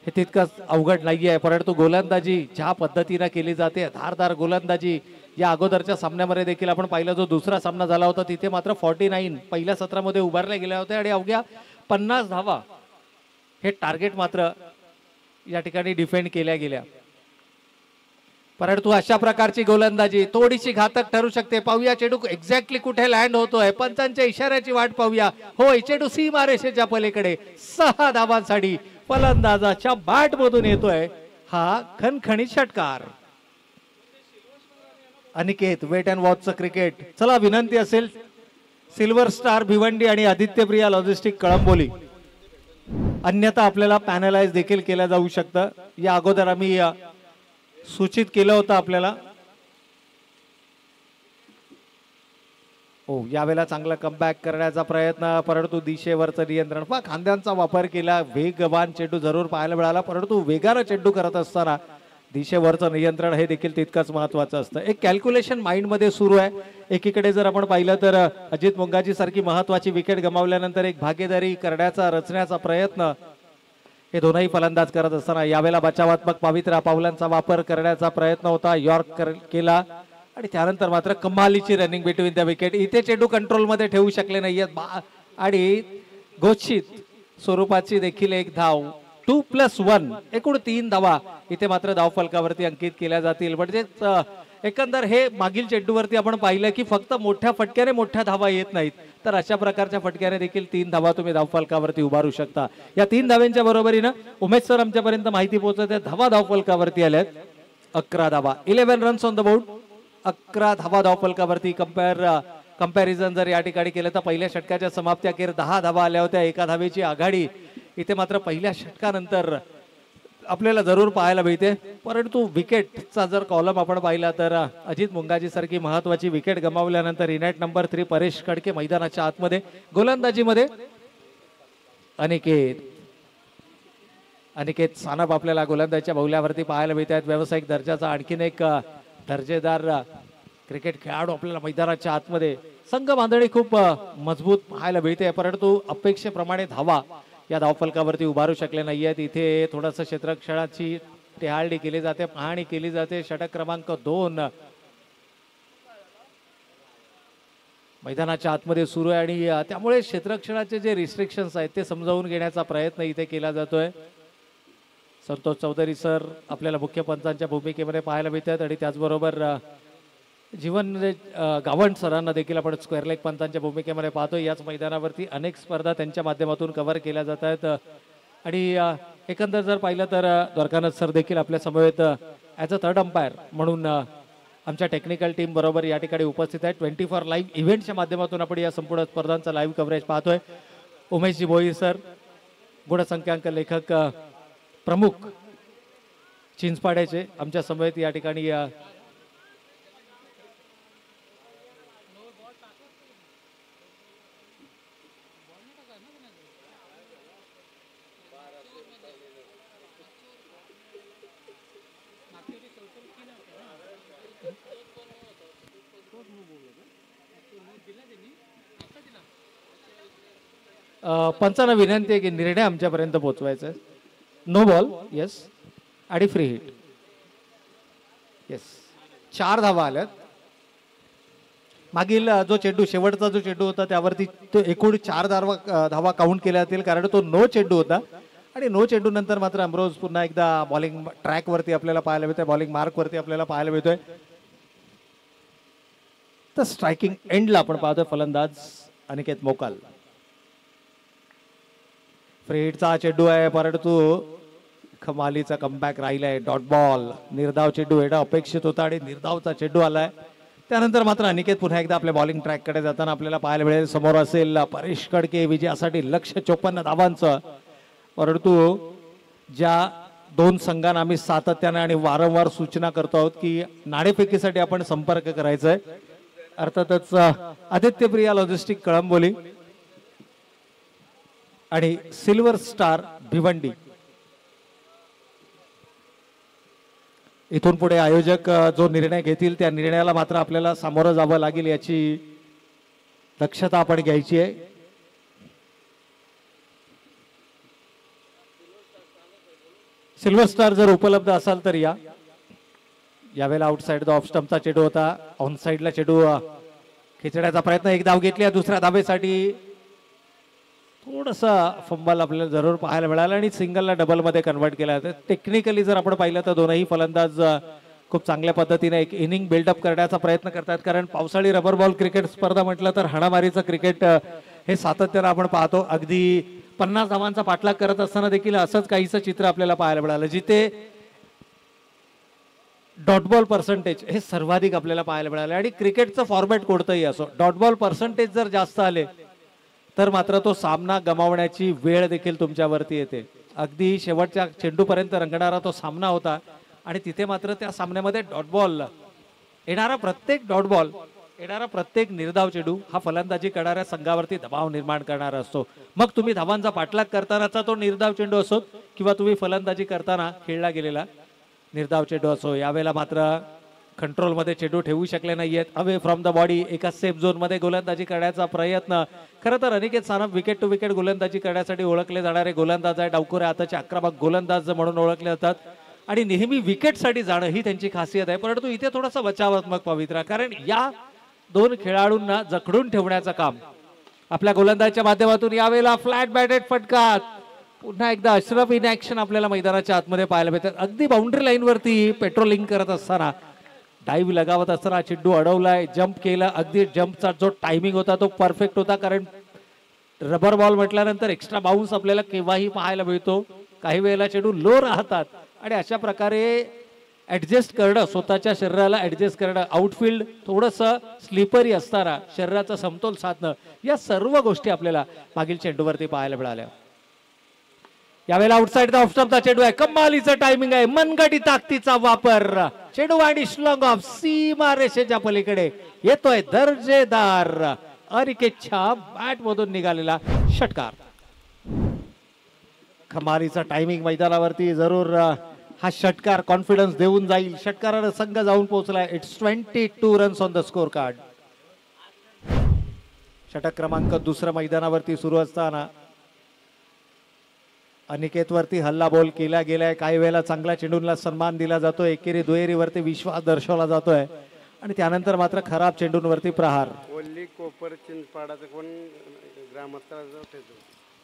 [SPEAKER 3] हे तितकंच अवघड नाही आहे. परंतु गोलंदाजी ज्या पद्धतीनं केली जाते, धारदार गोलंदाजी या अगोदरच्या सामन्यामध्ये देखील आपण पाहिलं, जो दुसरा सामना झाला होता तिथे मात्र 49 पहिल्या सत्रामध्ये उभारल्या गेल्या होत्या आणि अवघ्या 50 धावा हे टार्गेट मात्र या ठिकाणी डिफेंड केल्या गेल्या. परंतु अशा प्रकारची गोलंदाजी थोडीशी घातक ठरू शकते. पाहूया चेंडू एक्झॅक्टली कुठे लँड होतोय, पंचांच्या इशाऱ्याची वाट पाहूया. होय, चेंडू सीमारेषेच्या पलीकडे 6 धावांसाठी फलंदाजाच्या बॅट मधून येतोय हा खणखणीत षटकार. अनिकेत, वेट अँड वॉचचं क्रिकेट. चला, विनंती असेल सिल्वर स्टार भिवंडी आणि आदित्यप्रिया लॉजिस्टिक कळंबोली, अन्यथा आपल्याला पॅनलाइज देखील केलं जाऊ शकतं. या अगोदर आम्ही सूचित केलं होतं आपल्याला. हो, यावेळेला चांगला कमबॅक करण्याचा प्रयत्न, परंतु दिशेवरचं नियंत्रण पहा, खांद्यांचा वापर केला. वेगवान चेंडू जरूर पाहायला मिळाला, परंतु वेगानं चेंडू करत असताना दिशेवरचं नियंत्रण हे देखील तितकंच महत्वाचं असतं. एक कॅल्क्युलेशन माइंडमध्ये सुरू आहे. एकीकडे जर आपण पाहिलं तर अजित मुंगाजी सारखी महत्वाची विकेट गमावल्यानंतर एक भागीदारी करण्याचा, रचण्याचा प्रयत्न हे दोनही फलंदाज करत असताना यावेळेला बचावात्मक पावित्र्य पावलांचा वापर करण्याचा प्रयत्न होता. यॉर्क केला आणि त्यानंतर मात्र कमालीची रनिंग बिटवीन द विकेट. इथे चेंडू कंट्रोलमध्ये ठेवू शकले नाहीयेत आणि घोषित स्वरूपाची देखील एक धाव. 2+1 एकूण 3 धावा इथे मात्र धावफलकावरती अंकित केल्या जातील. म्हणजे एकंदर हे मागील चेंडूवरती आपण पाहिलं की फक्त मोठ्या फटक्याने मोठ्या धावा येत नाहीत, तर अशा प्रकारच्या फटक्याने देखील 3 धावा तुम्ही धावफलकावरती उभारू शकता. या 3 धाव्यांच्या बरोबरीनं उमेश सर आमच्यापर्यंत माहिती पोहोचवते. धावा धावफलकावरती आल्यात 11 धावा. 11 रन्स ऑन द बोर्ड. 11 धावा धावफलकावरती. कंपॅरिझन जर या ठिकाणी केलं तर पहिल्या षटकाच्या समाप्ती अखेर 10 धावा आल्या होत्या. 1 धावेची आघाडी इथे मात्र पहिल्या षटकानंतर आपल्याला जरूर पाहायला मिळते. परंतु विकेटचा जर कॉलम आपण पाहिला तर अजित मुंगाजी सारखी महत्वाची विकेट गमावल्यानंतर इनॅट नंबर 3 परेश खडके मैदानाच्या आतमध्ये. गोलंदाजीमध्ये अनिकेत सानप आपल्याला गोलंदाजीच्या बहुल्यावरती पाहायला मिळत आहेत. व्यावसायिक दर्जाचा आणखीन एक दर्जेदार क्रिकेट खेळाडू आपल्याला मैदानाच्या आतमध्ये. संघ बांधणी खूप मजबूत पाहायला मिळते, परंतु अपेक्षेप्रमाणे धावा या धावफलकावरती उभारू शकले नाहीयेत. इथे थोडंसं क्षेत्ररक्षणाची टेहाळणी केली जाते, पाहणी केली जाते. षटक क्रमांक 2 मैदानाच्या आतमध्ये सुरू आहे आणि त्यामुळे क्षेत्ररक्षणाचे जे रिस्ट्रिक्शन्स आहेत ते समजावून घेण्याचा प्रयत्न इथे केला जातोय. संतोष चौधरी सर आपल्याला मुख्य पंचांच्या भूमिकेमध्ये पाहायला मिळतात आणि त्याचबरोबर जीवन गावंड सरांना देखील आपण स्क्वेअर लेग पंचांच्या भूमिकेमध्ये पाहतो. याच मैदानावरती अनेक स्पर्धा त्यांच्या माध्यमातून कव्हर केल्या जात आहेत आणि एकंदर जर पाहिलं तर द्वारकानाथ सर देखील आपल्या समवेत ॲज अ थर्ड अंपायर म्हणून आमच्या टेक्निकल टीम बरोबर या ठिकाणी उपस्थित आहेत. 24 लाईव्ह इव्हेंटच्या माध्यमातून आपण या संपूर्ण स्पर्धांचा लाईव्ह कव्हरेज पाहतोय. उमेशजी भोई सर, गुणसंख्यांक लेखक प्रमुख चिंचपाड्याचे आमच्या समवेत या ठिकाणी पंचांना विनंती आहे की निर्णय आमच्यापर्यंत पोहोचवायचा आहे. नो बॉल, येस, आणि फ्री हिट, येस. 4 धावा आल्यात. मागील जो चेंडू, शेवटचा जो चेंडू होता त्यावरती तो एकूण 4 धावा काउंट केल्या जातील, कारण तो नो चेंडू होता आणि नो चेंडू नंतर मात्र अमरोज पुन्हा एकदा बॉलिंग ट्रॅक वरती आपल्याला पाहायला मिळतोय, बॉलिंग मार्क वरती आपल्याला पाहायला मिळतोय. तर स्ट्रायकिंग एंडला आपण पाहतोय फलंदाज अनिकेत मोकाल. फ्रीडचा चेंडू आहे, परंतु कमालीचा कमबॅक राहिलाय. डॉट बॉल, निर्धाव चेंडू येणं अपेक्षित होता आणि निर्धावचा चेंडू आलाय. त्यानंतर मात्र अनिकेत पुन्हा एकदा आपल्या बॉलिंग ट्रॅककडे जाताना आपल्याला पाहायला मिळेल. समोर असेल परेश खडके विजयासाठी लक्ष्य 54 धावांचं. परंतु ज्या 2 संघांना आम्ही सातत्याने आणि वारंवार सूचना करतो आहोत की नाणेफेकीसाठी आपण संपर्क करायचा आहे, अर्थातच आदित्य प्रिया लॉजिस्टिक कळंबोली आणि सिल्वर स्टार भिवंडी. इथून पुढे आयोजक जो निर्णय घेतील त्या निर्णयाला मात्र आपल्याला सामोरं जावं लागेल याची दक्षता आपण घ्यायची आहे. सिल्वर स्टार जर उपलब्ध असाल तर यावेळेला आउटसाइड द ऑफ स्टंपचा चेंडू होता. ऑन साइडला चेंडू खेचण्याचा प्रयत्न, एक धाव घेतली. दुसऱ्या धावेसाठी थोडासा फंबल आपल्याला जरूर पाहायला मिळाला आणि सिंगलला डबलमध्ये कन्वर्ट केला. टेक्निकली जर आपण पाहिलं तर दोनही फलंदाज खूप चांगल्या पद्धतीने एक इनिंग बिल्डअप करण्याचा प्रयत्न करतात. कारण पावसाळी रबर बॉल क्रिकेट स्पर्धा म्हटलं तर हाणामारीचं क्रिकेट हे सातत्यानं आपण पाहतो. अगदी 50 धावांचा पाठलाग करत असताना देखील असंच काहीचं चित्र आपल्याला पाहायला मिळालं, जिथे डॉट बॉल पर्सेंटेज हे सर्वाधिक आपल्याला पाहायला मिळाले. आणि क्रिकेटचं फॉर्मॅट कोणतंही असो, डॉट बॉल पर्सेंटेज जर जास्त आले तर मात्र तो सामना गमावण्याची वेळ देखील तुमच्यावरती येते. अगदी शेवटच्या चेंडूपर्यंत रंगणारा तो सामना होता आणि तिथे मात्र त्या सामन्यामध्ये डॉट बॉल येणारा प्रत्येक निर्धाव चेंडू हा फलंदाजी करणाऱ्या संघावरती दबाव निर्माण करणारा असतो. मग तुम्ही धावांचा पाठलाग करतानाचा तो निर्धाव चेंडू असो किंवा तुम्ही फलंदाजी करताना खेळला गेलेला निर्धाव चेंडू असो. यावेळेला मात्र कंट्रोलमध्ये चेंडू ठेवू शकले नाहीयेत. अवे फ्रॉम द बॉडी एका सेफ झोनमध्ये गोलंदाजी करण्याचा प्रयत्न. खरं तर Aniket Sanap wicket to wicket गोलंदाजी करण्यासाठी ओळखले जाणारे गोलंदाज आहे. डावखुरे हाताचे आक्रमक गोलंदाज म्हणून ओळखले जातात आणि नेहमी विकेटसाठी जाणं ही त्यांची खासियत आहे. परंतु इथे थोडासा बचावात्मक पवित्रा, कारण या दोन खेळाडूंना जखडून ठेवण्याचं काम आपल्या गोलंदाजाच्या माध्यमातून. यावेळेला फ्लॅट बॅटेड फटका, पुन्हा एकदा अशरफ इन ऍक्शन आपल्याला मैदानाच्या आतमध्ये पाहायला मिळतात. अगदी बाउंड्री लाईनवरती पेट्रोलिंग करत असताना, डाईव्ह लगावत असताना चेंडू अडवलाय, जम्प केला. अगदी जम्पचा जो टायमिंग होता तो परफेक्ट होता, कारण रबर बॉल म्हटल्यानंतर एक्स्ट्रा बाउन्स आपल्याला केव्हाही पाहायला मिळतो. काही वेळेला चेंडू लो राहतात आणि अशा प्रकारे ऍडजस्ट करणं, स्वतःच्या शरीराला ऍडजस्ट करणं, आउटफील्ड थोडंसं स्लिपरी असताना शरीराचा समतोल साधणं, या सर्व गोष्टी आपल्याला मागील चेंडूवरती पाहायला मिळाल्या. यावेळेला आउटसाइड द ऑफ स्टंपचा चेंडू आहे. कमालीचं टायमिंग आहे, मनगटी ताकदीचा वापर. चेंडू आणि स्लॉंग ऑफ सीमा रेषेच्या पलीकडे येतोय दर्जेदार अनिकेतच्या बॅट मधून निघालेला षटकार. कमालीचा टायमिंग मैदानावरती जरूर हा षटकार कॉन्फिडन्स देऊन जाईल. षटकारानं संघ जाऊन पोहोचलाय. It's 22 runs on the score card. षटक क्रमांक दुसऱ्या मैदानावरती सुरू असताना अनिकेतवरती हल्ला बॉल केला गेलाय. काही वेळेला चांगल्या चेंडूंना सन्मान दिला जातोय, एकेरी दुहेरीवरती विश्वास दर्शवला जातोय आणि त्यानंतर मात्र खराब चेंडूंवरती प्रहार.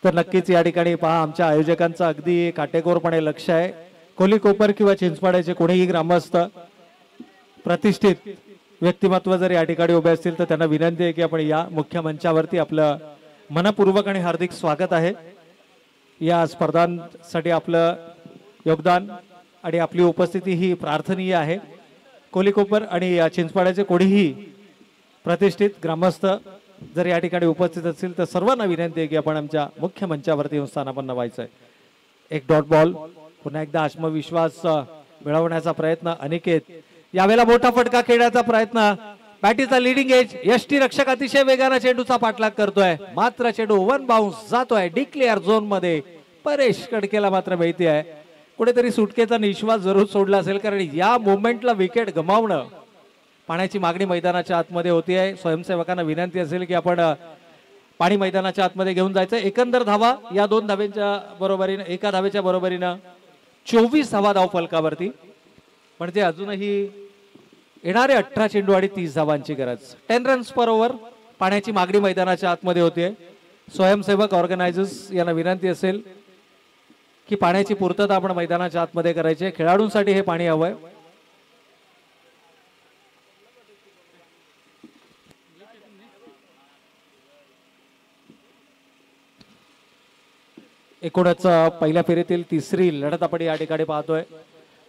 [SPEAKER 3] तर नक्कीच या ठिकाणी पहा, आमच्या आयोजकांचं अगदी काटेकोरपणे लक्ष आहे. कोली कोपर किंवा चिंचपाड्याचे कोणीही ग्रामस्थ प्रतिष्ठित व्यक्तिमत्व जर या ठिकाणी उभे असतील तर त्यांना विनंती आहे की आपण या मुख्य मंचावरती आपलं मनपूर्वक आणि हार्दिक स्वागत आहे. या स्पर्धांसाठी आपलं योगदान आणि आपली उपस्थिती ही प्रार्थनीय आहे. कोलीकोपर आणि चिंचपाड्याचे कोणीही प्रतिष्ठित ग्रामस्थ जर या ठिकाणी उपस्थित असतील तर सर्वांना विनंती आहे की आपण आमच्या मुख्य मंचावरती येऊन स्थानापन्न व्हायचं आहे. एक डॉट बॉल, पुन्हा एकदा आत्मविश्वास मिळवण्याचा प्रयत्न अनिकेत. यावेळेला मोठा फटका खेळण्याचा प्रयत्न, बॅटीचा लिडिंग एज. यष्टी रक्षक अतिशय वेगाने चेंडूचा पाठलाग करतोय, मात्र चेंडू वन बाउन्स जातोय डिक्लेअर झोन मध्ये. परेश कडकेला मात्र माहिती आहे कुठेतरी सुटकेचा निश्वास जरूर सोडला असेल, कारण या मोमेंटला विकेट गमावणं. पाण्याची मागणी मैदानाच्या आतमध्ये होतीये. स्वयंसेवकांना विनंती असेल की आपण पाणी मैदानाच्या आतमध्ये घेऊन जायचं. एकंदर धावा या दोन धावेच्या बरोबरीनं, एका धावेच्या बरोबरीनं 24 धावा धाव फलकावरती, म्हणजे अजूनही येणारे 18 चेंडू आणि 30 धावांची गरज. 10 रन्स पर ओव्हर. पाण्याची मागणी मैदानाच्या आतमध्ये होते. स्वयंसेवक ऑर्गनायझर्स यांना विनंती असेल की पाण्याची पूर्तता आपण मैदानाच्या आतमध्ये करायची. खेळाडूंसाठी हे पाणी हवंय. एकूणच पहिल्या फेरीतील तिसरी लढत आपण या ठिकाणी पाहतोय.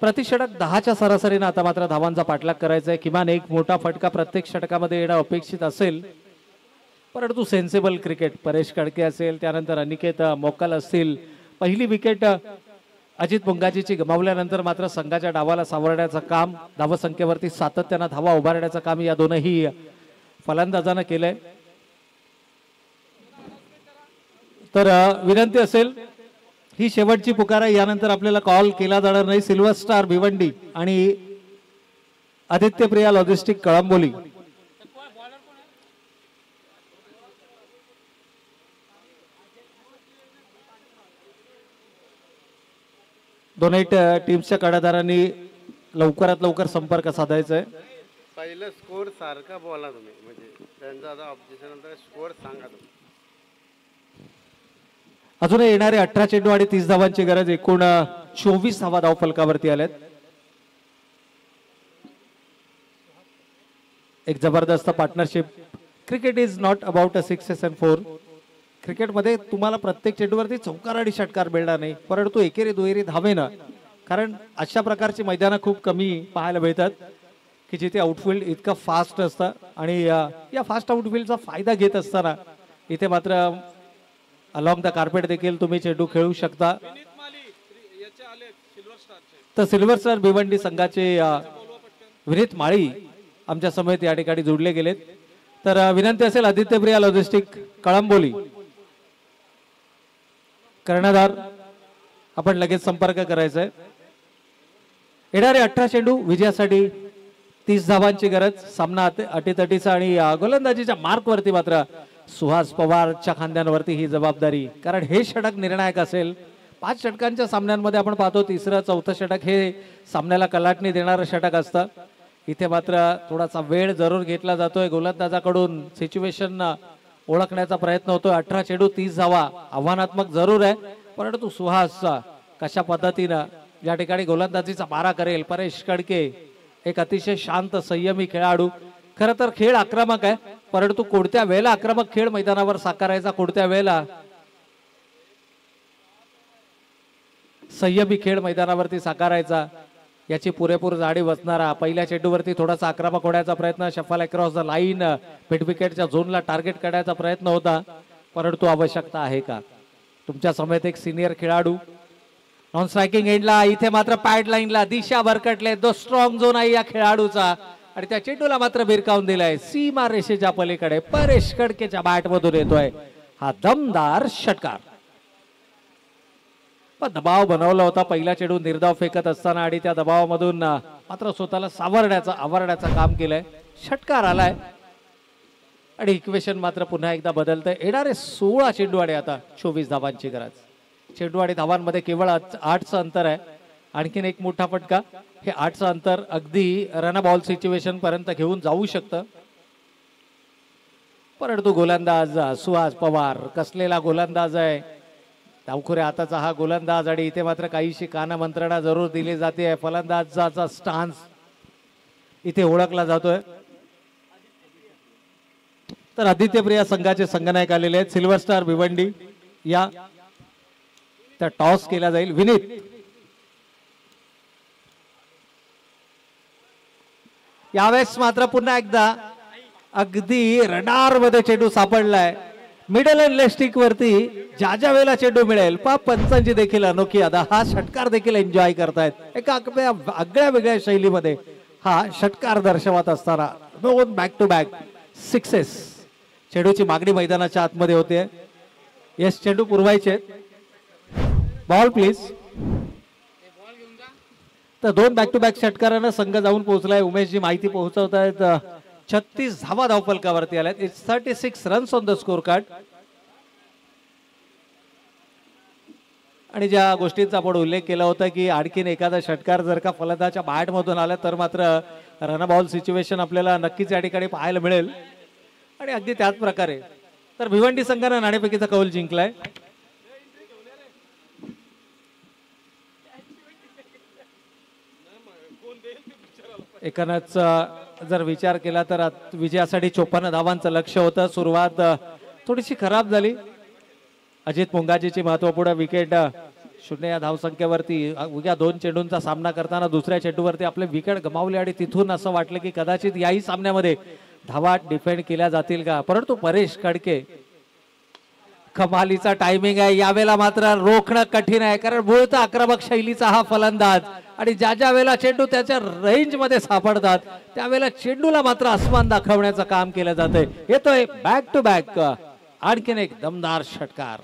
[SPEAKER 3] प्रतिषटक 10च्या सरासरीनं आता मात्र धावांचा पाठलाग करायचा आहे. किमान एक मोठा फटका प्रत्येक षटकामध्ये येणं अपेक्षित असेल, परंतु सेन्सिबल क्रिकेट. परेश कडके असेल, त्यानंतर अनिकेत मोकल असतील. पहिली विकेट अजित मुंगाजीची गमावल्यानंतर मात्र संघाच्या डावाला सावरण्याचं काम, धावसंख्येवरती सातत्यानं धावा उभारण्याचं काम या दोनही फलंदाजानं केलंय. तर विनंती असेल, ही शेवटची पुकार आहे, यानंतर आपल्याला कॉल केला जाणार नाही. सिल्वर स्टार भिवंडी आणि आदित्य प्रिया लॉजिस्टिक कळंबोली दोन्ही टीमच्या कडादारांनी लवकरात लवकर संपर्क साधायचा आहे.
[SPEAKER 4] पहिलं स्कोर सारखा बोला तुम्ही, म्हणजे त्यांचा आता ऑब्जेक्शन नंतर स्कोर सांगा तुम्ही.
[SPEAKER 3] अजूनही येणारे 18 चेंडू आणि 30 धावांची गरज. एकूण 24 धावा धाव फलकावरती आल्यात. एक जबरदस्त partnership. Cricket is not about a 6 and 4. क्रिकेटमध्ये तुम्हाला प्रत्येक चेंडूवरती चौकार आणि षटकार मिळणार नाही, परंतु एकेरी दुहेरी धावेनं, कारण अशा प्रकारची मैदानं खूप कमी पाहायला मिळतात की जिथे आउटफील्ड इतकं फास्ट असतं. आणि या फास्ट आउटफील्डचा फायदा घेत असताना इथे मात्र अलॉंग द कार्पेट देखील तुम्ही चेंडू खेळू शकता. तर सिल्वर स्टार भिवंडी संघाचे विनीत माळी आमच्या समेत या ठिकाणी जोडले गेलेत. तर विनंती असेल, आदित्य प्रिया लॉजिस्टिक कळंबोली कर्णधार आपण लगेच संपर्क करायचा आहे. येणारे 18 चेंडू विजयासाठी 30 धावांची गरज. सामना अटीतटीचा आणि गोलंदाजीच्या मार्कवरती मात्र सुहास पवारच्या खांद्यांवरती ही जबाबदारी, कारण हे षटक निर्णायक असेल. 5 षटकांच्या सामन्यांमध्ये आपण पाहतो तिसरं चौथं षटक हे सामन्याला कलाटणी देणारं षटक असतं. इथे मात्र थोडासा वेळ जरूर घेतला जातोय. गोलंदाजाकडून सिच्युएशन ओळखण्याचा प्रयत्न होतोय. 18 चेंडू 30 धावा आव्हानात्मक जरूर आहे, परंतु सुहास कशा पद्धतीनं या ठिकाणी गोलंदाजीचा मारा करेल. परेश कडके एक अतिशय शांत संयमी खेळाडू. खरं तर खेळ आक्रमक आहे, परंतु कोणत्या वेळेला आक्रमक खेळ मैदानावर साकारायचा, कोणत्या वेळेला संयमी खेळ मैदानावरती साकारायचा याची पुरेपूर जाणीव बसणारा. पहिल्या चेंडूवरती थोडासा आक्रमक होण्याचा प्रयत्न, shuffle across the line, mid विकेटच्या झोनला टार्गेट करण्याचा प्रयत्न होता, परंतु आवश्यकता आहे का? तुमच्या समेत एक सिनियर खेळाडू नॉन स्ट्रायकिंग एंडला. इथे मात्र पॅड लाईनला दिशा भरकटले. तो स्ट्रॉंग झोन आहे या खेळाडूचा आणि त्या चेंडूला मात्र भिरकावून दिलाय सीमा रेषेच्या पलीकडे. परेश कडकेच्या बॅट मधून येतोय हा दमदार षटकार. दबाव बनवला होता पहिला चेंडू निर्धाव फेकत असताना आणि त्या दबावामधून मात्र स्वतःला आवरण्याचं काम केलंय. षटकार आलाय आणि इक्वेशन मात्र पुन्हा एकदा बदलतंय. येणारे 16 चेंडू आणि आता 24 धावांची गरज. चेंडू आणि धावांमध्ये केवळ 8चं अंतर आहे. आणखीन एक मोठा फटका. हे 8चं अंतर अगदी रन बॉल सिच्युएशन पर्यंत घेऊन जाऊ शकतं, परंतु गोलंदाज सुहास पवार कसलेला गोलंदाज आहे. डावखुऱ्या हाताचा हा गोलंदाज आणि इथे मात्र काहीशी कानमंत्रणा जरूर दिली जाते. फलंदाजाचा स्टान्स इथे ओळखला जातोय. तर आदित्य प्रिया संघाचे संघनायक आलेले आहेत सिल्वर स्टार भिवंडी. या त्या टॉस केला जाईल. विनीत यावेळेस मात्र पुन्हा एकदा अगदी रडार मध्ये चेंडू सापडलाय. मिडल अँड लेग स्टिक वरती ज्या वेळेला चेंडू मिळेल पंचांची देखील अनोखी अदा. हा षटकार देखील एन्जॉय करतायत. एका आगळ्या वेगळ्या शैलीमध्ये हा षटकार दर्शवत असताना 2 बॅक टू बॅक सिक्सेस. चेंडूची मागणी मैदानाच्या आतमध्ये होते. येस, चेंडू पुरवायचे. Ball please. तर 2 बॅक टू बॅक षटकारानं संघ जाऊन पोहोचलाय. उमेशजी माहिती पोहोचवत आहेत. 36 धावा धावफलकावरती आल्यात. It's 36 runs on the score card. आणि ज्या गोष्टींचा आपण उल्लेख केला होता की आणखीन एखादा षटकार जर का फलंदाच्या बॅट मधून आला तर मात्र रन बॉल सिच्युएशन आपल्याला नक्कीच या ठिकाणी पाहायला मिळेल. आणि अगदी त्याच प्रकारे तर भिवंडी संघानं नाणेफेकीचा कौल जिंकलाय. एकूणच जर विचार केला तर विजयासाठी 54 धावांचं लक्ष्य होतं. सुरुवात थोडीशी खराब झाली. अजित मुंगाजीची महत्वपूर्ण विकेट 0 या धावसंख्येवरती. उद्या 2 चेंडूंचा सामना करताना दुसऱ्या चेंडूवरती आपले विकेट गमावले आणि तिथून असं वाटलं की कदाचित याही सामन्यामध्ये धावा डिफेंड केल्या जातील का, परंतु परेश कडके कमालीचा टायमिंग आहे. यावेळेला मात्र रोखणं कठीण आहे, कारण मूळचा आक्रमक शैलीचा हा फलंदाज आणि ज्या ज्या वेळेला चेंडू त्याच्या रेंजमध्ये सापडतात त्यावेळेला चेंडूला मात्र आसमान दाखवण्याचं काम केलं जातंय. येतोय बॅक टू बॅक आणखीन एक दमदार षटकार.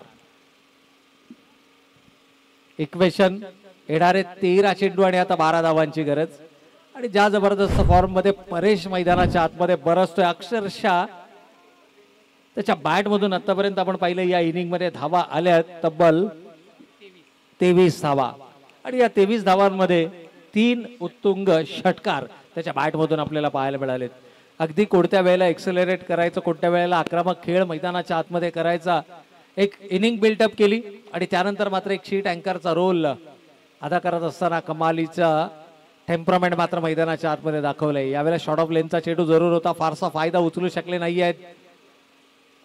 [SPEAKER 3] इक्वेशन येणारे 13 चेंडू आणि आता 12 धावांची गरज. आणि ज्या जबरदस्त फॉर्म मध्ये परेश मैदानाच्या आतमध्ये बरसतोय अक्षरशः त्याच्या बॅट मधून आतापर्यंत आपण पाहिलं या इनिंग मध्ये धावा आल्या तब्बल 23 धावा. आणि या 23 धावांमध्ये 3 उत्तुंग षटकार त्याच्या बॅट मधून आपल्याला पाहायला मिळालेत. अगदी कोणत्या वेळेला एक्सेलरेट करायचं, कोणत्या वेळेला आक्रमक खेळ मैदानाच्या आतमध्ये करायचा, एक इनिंग बिल्डअप केली आणि त्यानंतर मात्र एक शीट अँकरचा रोल अदा करत असताना कमालीचा टेम्परामेंट मात्र मैदानाच्या आतमध्ये दाखवलंय. यावेळेला शॉर्ट ऑफ लेनचा चेंडू जरूर होता, फारसा फायदा उचलू शकले नाही आहेत.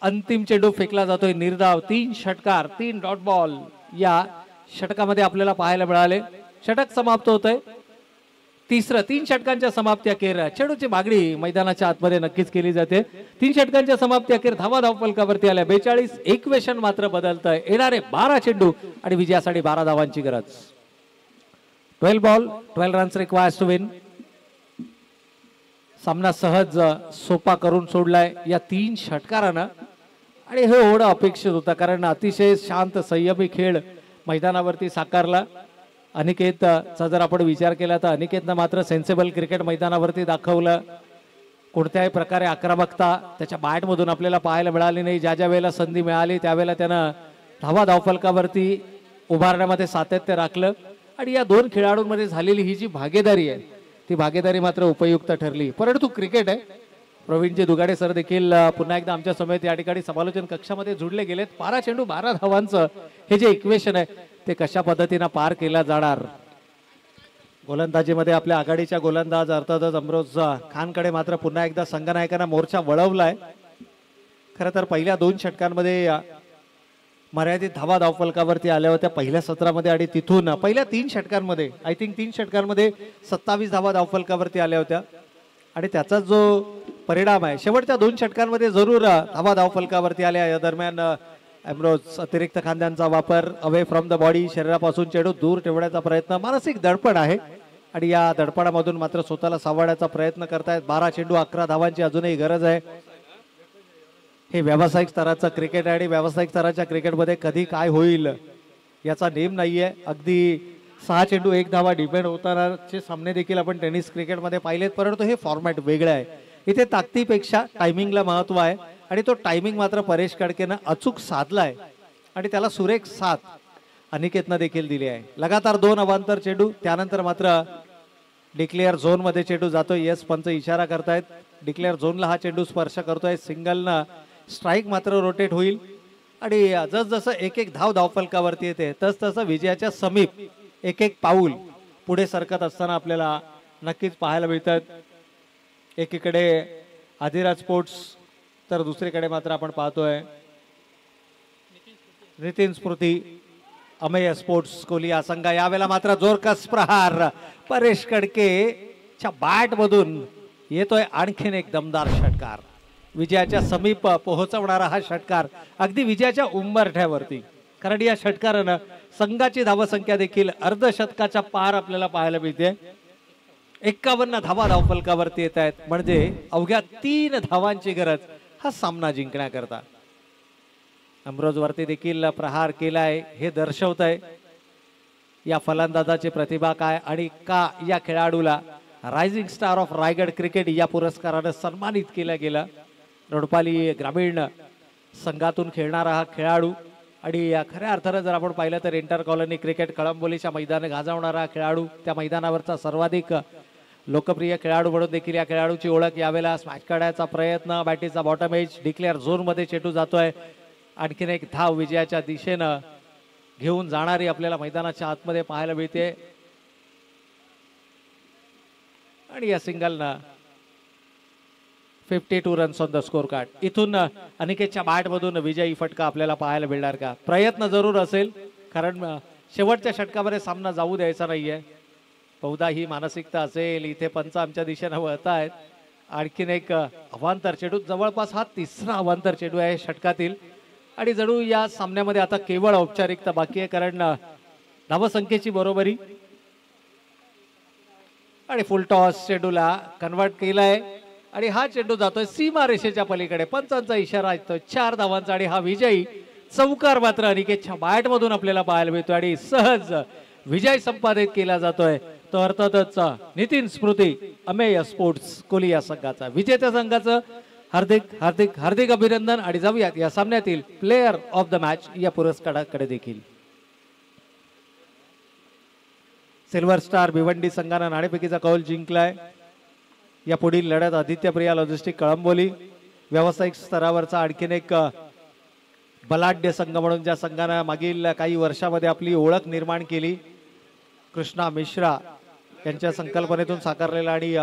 [SPEAKER 3] अंतिम चेंडू फेकला जातोय निर्धाव. 3 षटकार 3 डॉट बॉल या षटकामध्ये आपल्याला पाहायला मिळाले. षटक समाप्त होतंय. तिसरं 3 षटकांच्या समाप्ती अखेर चेंडूची मागणी मैदानाच्या आतमध्ये नक्कीच केली जाते. 3 षटकांच्या समाप्ती अखेर धावा धावफलकावरती आल्या 42. इक्वेशन मात्र बदलतंय. येणारे 12 चेंडू आणि विजयासाठी 12 धावांची गरज. 12 ball 12 runs required to win. सामना सहज सोपा करून सोडलाय या 3 षटकारानं. आणि हे होणं अपेक्षित होतं कारण अतिशय शांत संयमी खेळ मैदानावरती साकारला. अनिकेतचा जर आपण विचार केला तर अनिकेतनं मात्र सेन्सेबल क्रिकेट मैदानावरती दाखवलं. कोणत्याही प्रकारे आक्रमकता त्याच्या बॅटमधून आपल्याला पाहायला मिळाली नाही. ज्या ज्या वेळेला संधी मिळाली त्यावेळेला त्यानं धावा धावफलकावरती उभारण्यामध्ये सातत्य राखलं. आणि या 2 खेळाडूंमध्ये झालेली ही जी भागीदारी आहे ती भागीदारी मात्र उपयुक्त ठरली. परंतु क्रिकेट आहे. प्रवीणजी दुगाडे सर देखील पुन्हा एकदा आमच्या समेत या ठिकाणी समालोचन कक्षामध्ये जुडले गेलेत. 12 चेंडू 12 धावांचं हे जे इक्वेशन आहे ते कशा पद्धतीनं पार केला जाणार. गोलंदाजीमध्ये आपल्या आघाडीच्या गोलंदाज अर्थातच अमरोज खानकडे मात्र पुन्हा एकदा संघनायकांना मोर्चा वळवलाय. खरं तर पहिल्या 2 षटकांमध्ये मर्यादित धावा धावफलकावरती आल्या होत्या पहिल्या सत्रामध्ये आणि तिथून पहिल्या 3 षटकांमध्ये आय थिंक 3 षटकांमध्ये 27 धावा धावफलकावरती आल्या होत्या. आणि त्याचा जो परिणाम आहे शेवटच्या 2 षटकांमध्ये जरूर धावा धावफलकावरती आल्या. या दरम्यान अमरोज अतिरिक्त खांद्यांचा वापर, अवे फ्रॉम द बॉडी, शरीरापासून चेंडू दूर ठेवण्याचा प्रयत्न, मानसिक दडपण आहे आणि या दडपणामधून मात्र स्वतःला सावरण्याचा प्रयत्न करतायत. 12 चेंडू 11 धावांची अजूनही गरज आहे. हे व्यावसायिक स्तराचं क्रिकेट आहे आणि व्यावसायिक स्तराच्या क्रिकेटमध्ये कधी काय होईल याचा नेम नाहीये. अगदी 6 चेंडू 1 धावा डिपेंड होतानाचे सामने देखील आपण टेनिस क्रिकेटमध्ये पाहिलेत. परंतु हे फॉर्मॅट वेगळं आहे. इथे ताकदीपेक्षा टायमिंगला महत्व आहे आणि तो टायमिंग मात्र परेश कडकेनं अचूक साधलाय आणि त्याला सुरेख साथ अनिकेतनं देखील दिली आहे. लगातार 2 अवांतर चेंडू त्यानंतर मात्र डिक्लेअर झोन मध्ये चेंडू जातोय. यस पंच इशारा करतायत. डिक्लेअर झोनला हा चेंडू स्पर्श करतोय. सिंगलनं स्ट्राईक मात्र रोटेट होईल आणि जसजसं एक धाव धावफलकावरती येते तसतसं विजयाच्या समीप एक पाऊल पुढे सरकत असताना आपल्याला नक्कीच पाहायला मिळतात. एकीकडे आदिराज स्पोर्ट्स तर दुसरीकडे मात्र आपण पाहतोय नितीन स्मृती अमेय स्पोर्ट्स कोलिया संघ. यावेळेला मात्र जोरकस प्रहार परेश कडकेच्या बॅट मधून येतोय. आणखीन एक दमदार षटकार विजयाच्या समीप पोहोचवणारा हा षटकार अगदी विजयाच्या उंबरठ्यावरती. कारण या षटकारानं संघाची धावसंख्या देखील अर्धशतकाच्या पार आपल्याला पाहायला मिळते. 51 धावा धावफलकावरती येत आहेत म्हणजे अवघ्या 3 धावांची गरज हा सामना जिंकण्याकरता. अमरोजवरती देखील प्रहार केलाय हे दर्शवत आहे या फलंदाजाची प्रतिभा काय आणि का या खेळाडूला rising star of Raigad cricket या पुरस्काराने सन्मानित केला गेला. रोडपाली ग्रामीण संघातून खेळणारा हा खेळाडू आणि खऱ्या अर्थानं जर आपण पाहिलं तर इंटर कॉलनी क्रिकेट कळंबोलीच्या मैदाने गाजवणारा खेळाडू, त्या मैदानावरचा सर्वाधिक लोकप्रिय खेळाडू म्हणून देखील या खेळाडूची ओळख. यावेळेला स्मॅच काढायचा प्रयत्न, बॅटीचा बॉटम एज, डिक्लेअर झोन मध्ये चेंडू जातोय. आणखीन एक धाव विजयाच्या दिशेनं घेऊन जाणारी आपल्याला मैदानाच्या आतमध्ये पाहायला मिळते आणि या सिंगलनं 52 runs on the score card. इथून अनिकेतच्या बॅट मधून विजयी फटका आपल्याला पाहायला मिळणार का? प्रयत्न जरूर असेल कारण शेवटच्या षटकामध्ये सामना जाऊ द्यायचा नाहीये. बहुधा ही मानसिकता असेल. इथे पंच आमच्या दिशेनं वळतायत. आणखीन एक अवांतर चेंडू, जवळपास हा 3रा अवांतर चेंडू आहे षटकातील आणि जणू या सामन्यामध्ये आता केवळ औपचारिकता बाकी आहे कारण धावसंख्येची बरोबरी आणि फुल टॉस चेंडूला कन्वर्ट केलाय आणि हा चेंडू जातोय सीमा रेषेच्या पलीकडे. पंचांचा इशारा येतोय 4 धावांचा आणि हा विजयी चौकार मात्र अनिकेतच्या बॅट मधून आपल्याला पाहायला मिळतोय आणि सहज विजय संपादित केला जातोय. तो अर्थातच नितीन स्मृती अमेय स्पोर्ट्स कोली या संघाचा. विजेत्या संघाचं हार्दिक हार्दिक हार्दिक अभिनंदन. आणि जाऊयात या सामन्यातील प्लेयर ऑफ द मॅच या पुरस्काराकडे देखील. सिल्वर स्टार भिवंडी संघानं नाणेफेकीचा कौल जिंकलाय. या पुढील लढत आदित्य प्रिया लॉजिस्टिक कळंबोली व्यावसायिक स्तरावरचा आणखीन एक बलाढ्य संघ म्हणून ज्या संघानं मागील काही वर्षामध्ये आपली ओळख निर्माण केली. कृष्णा मिश्रा यांच्या संकल्पनेतून साकारलेला आणि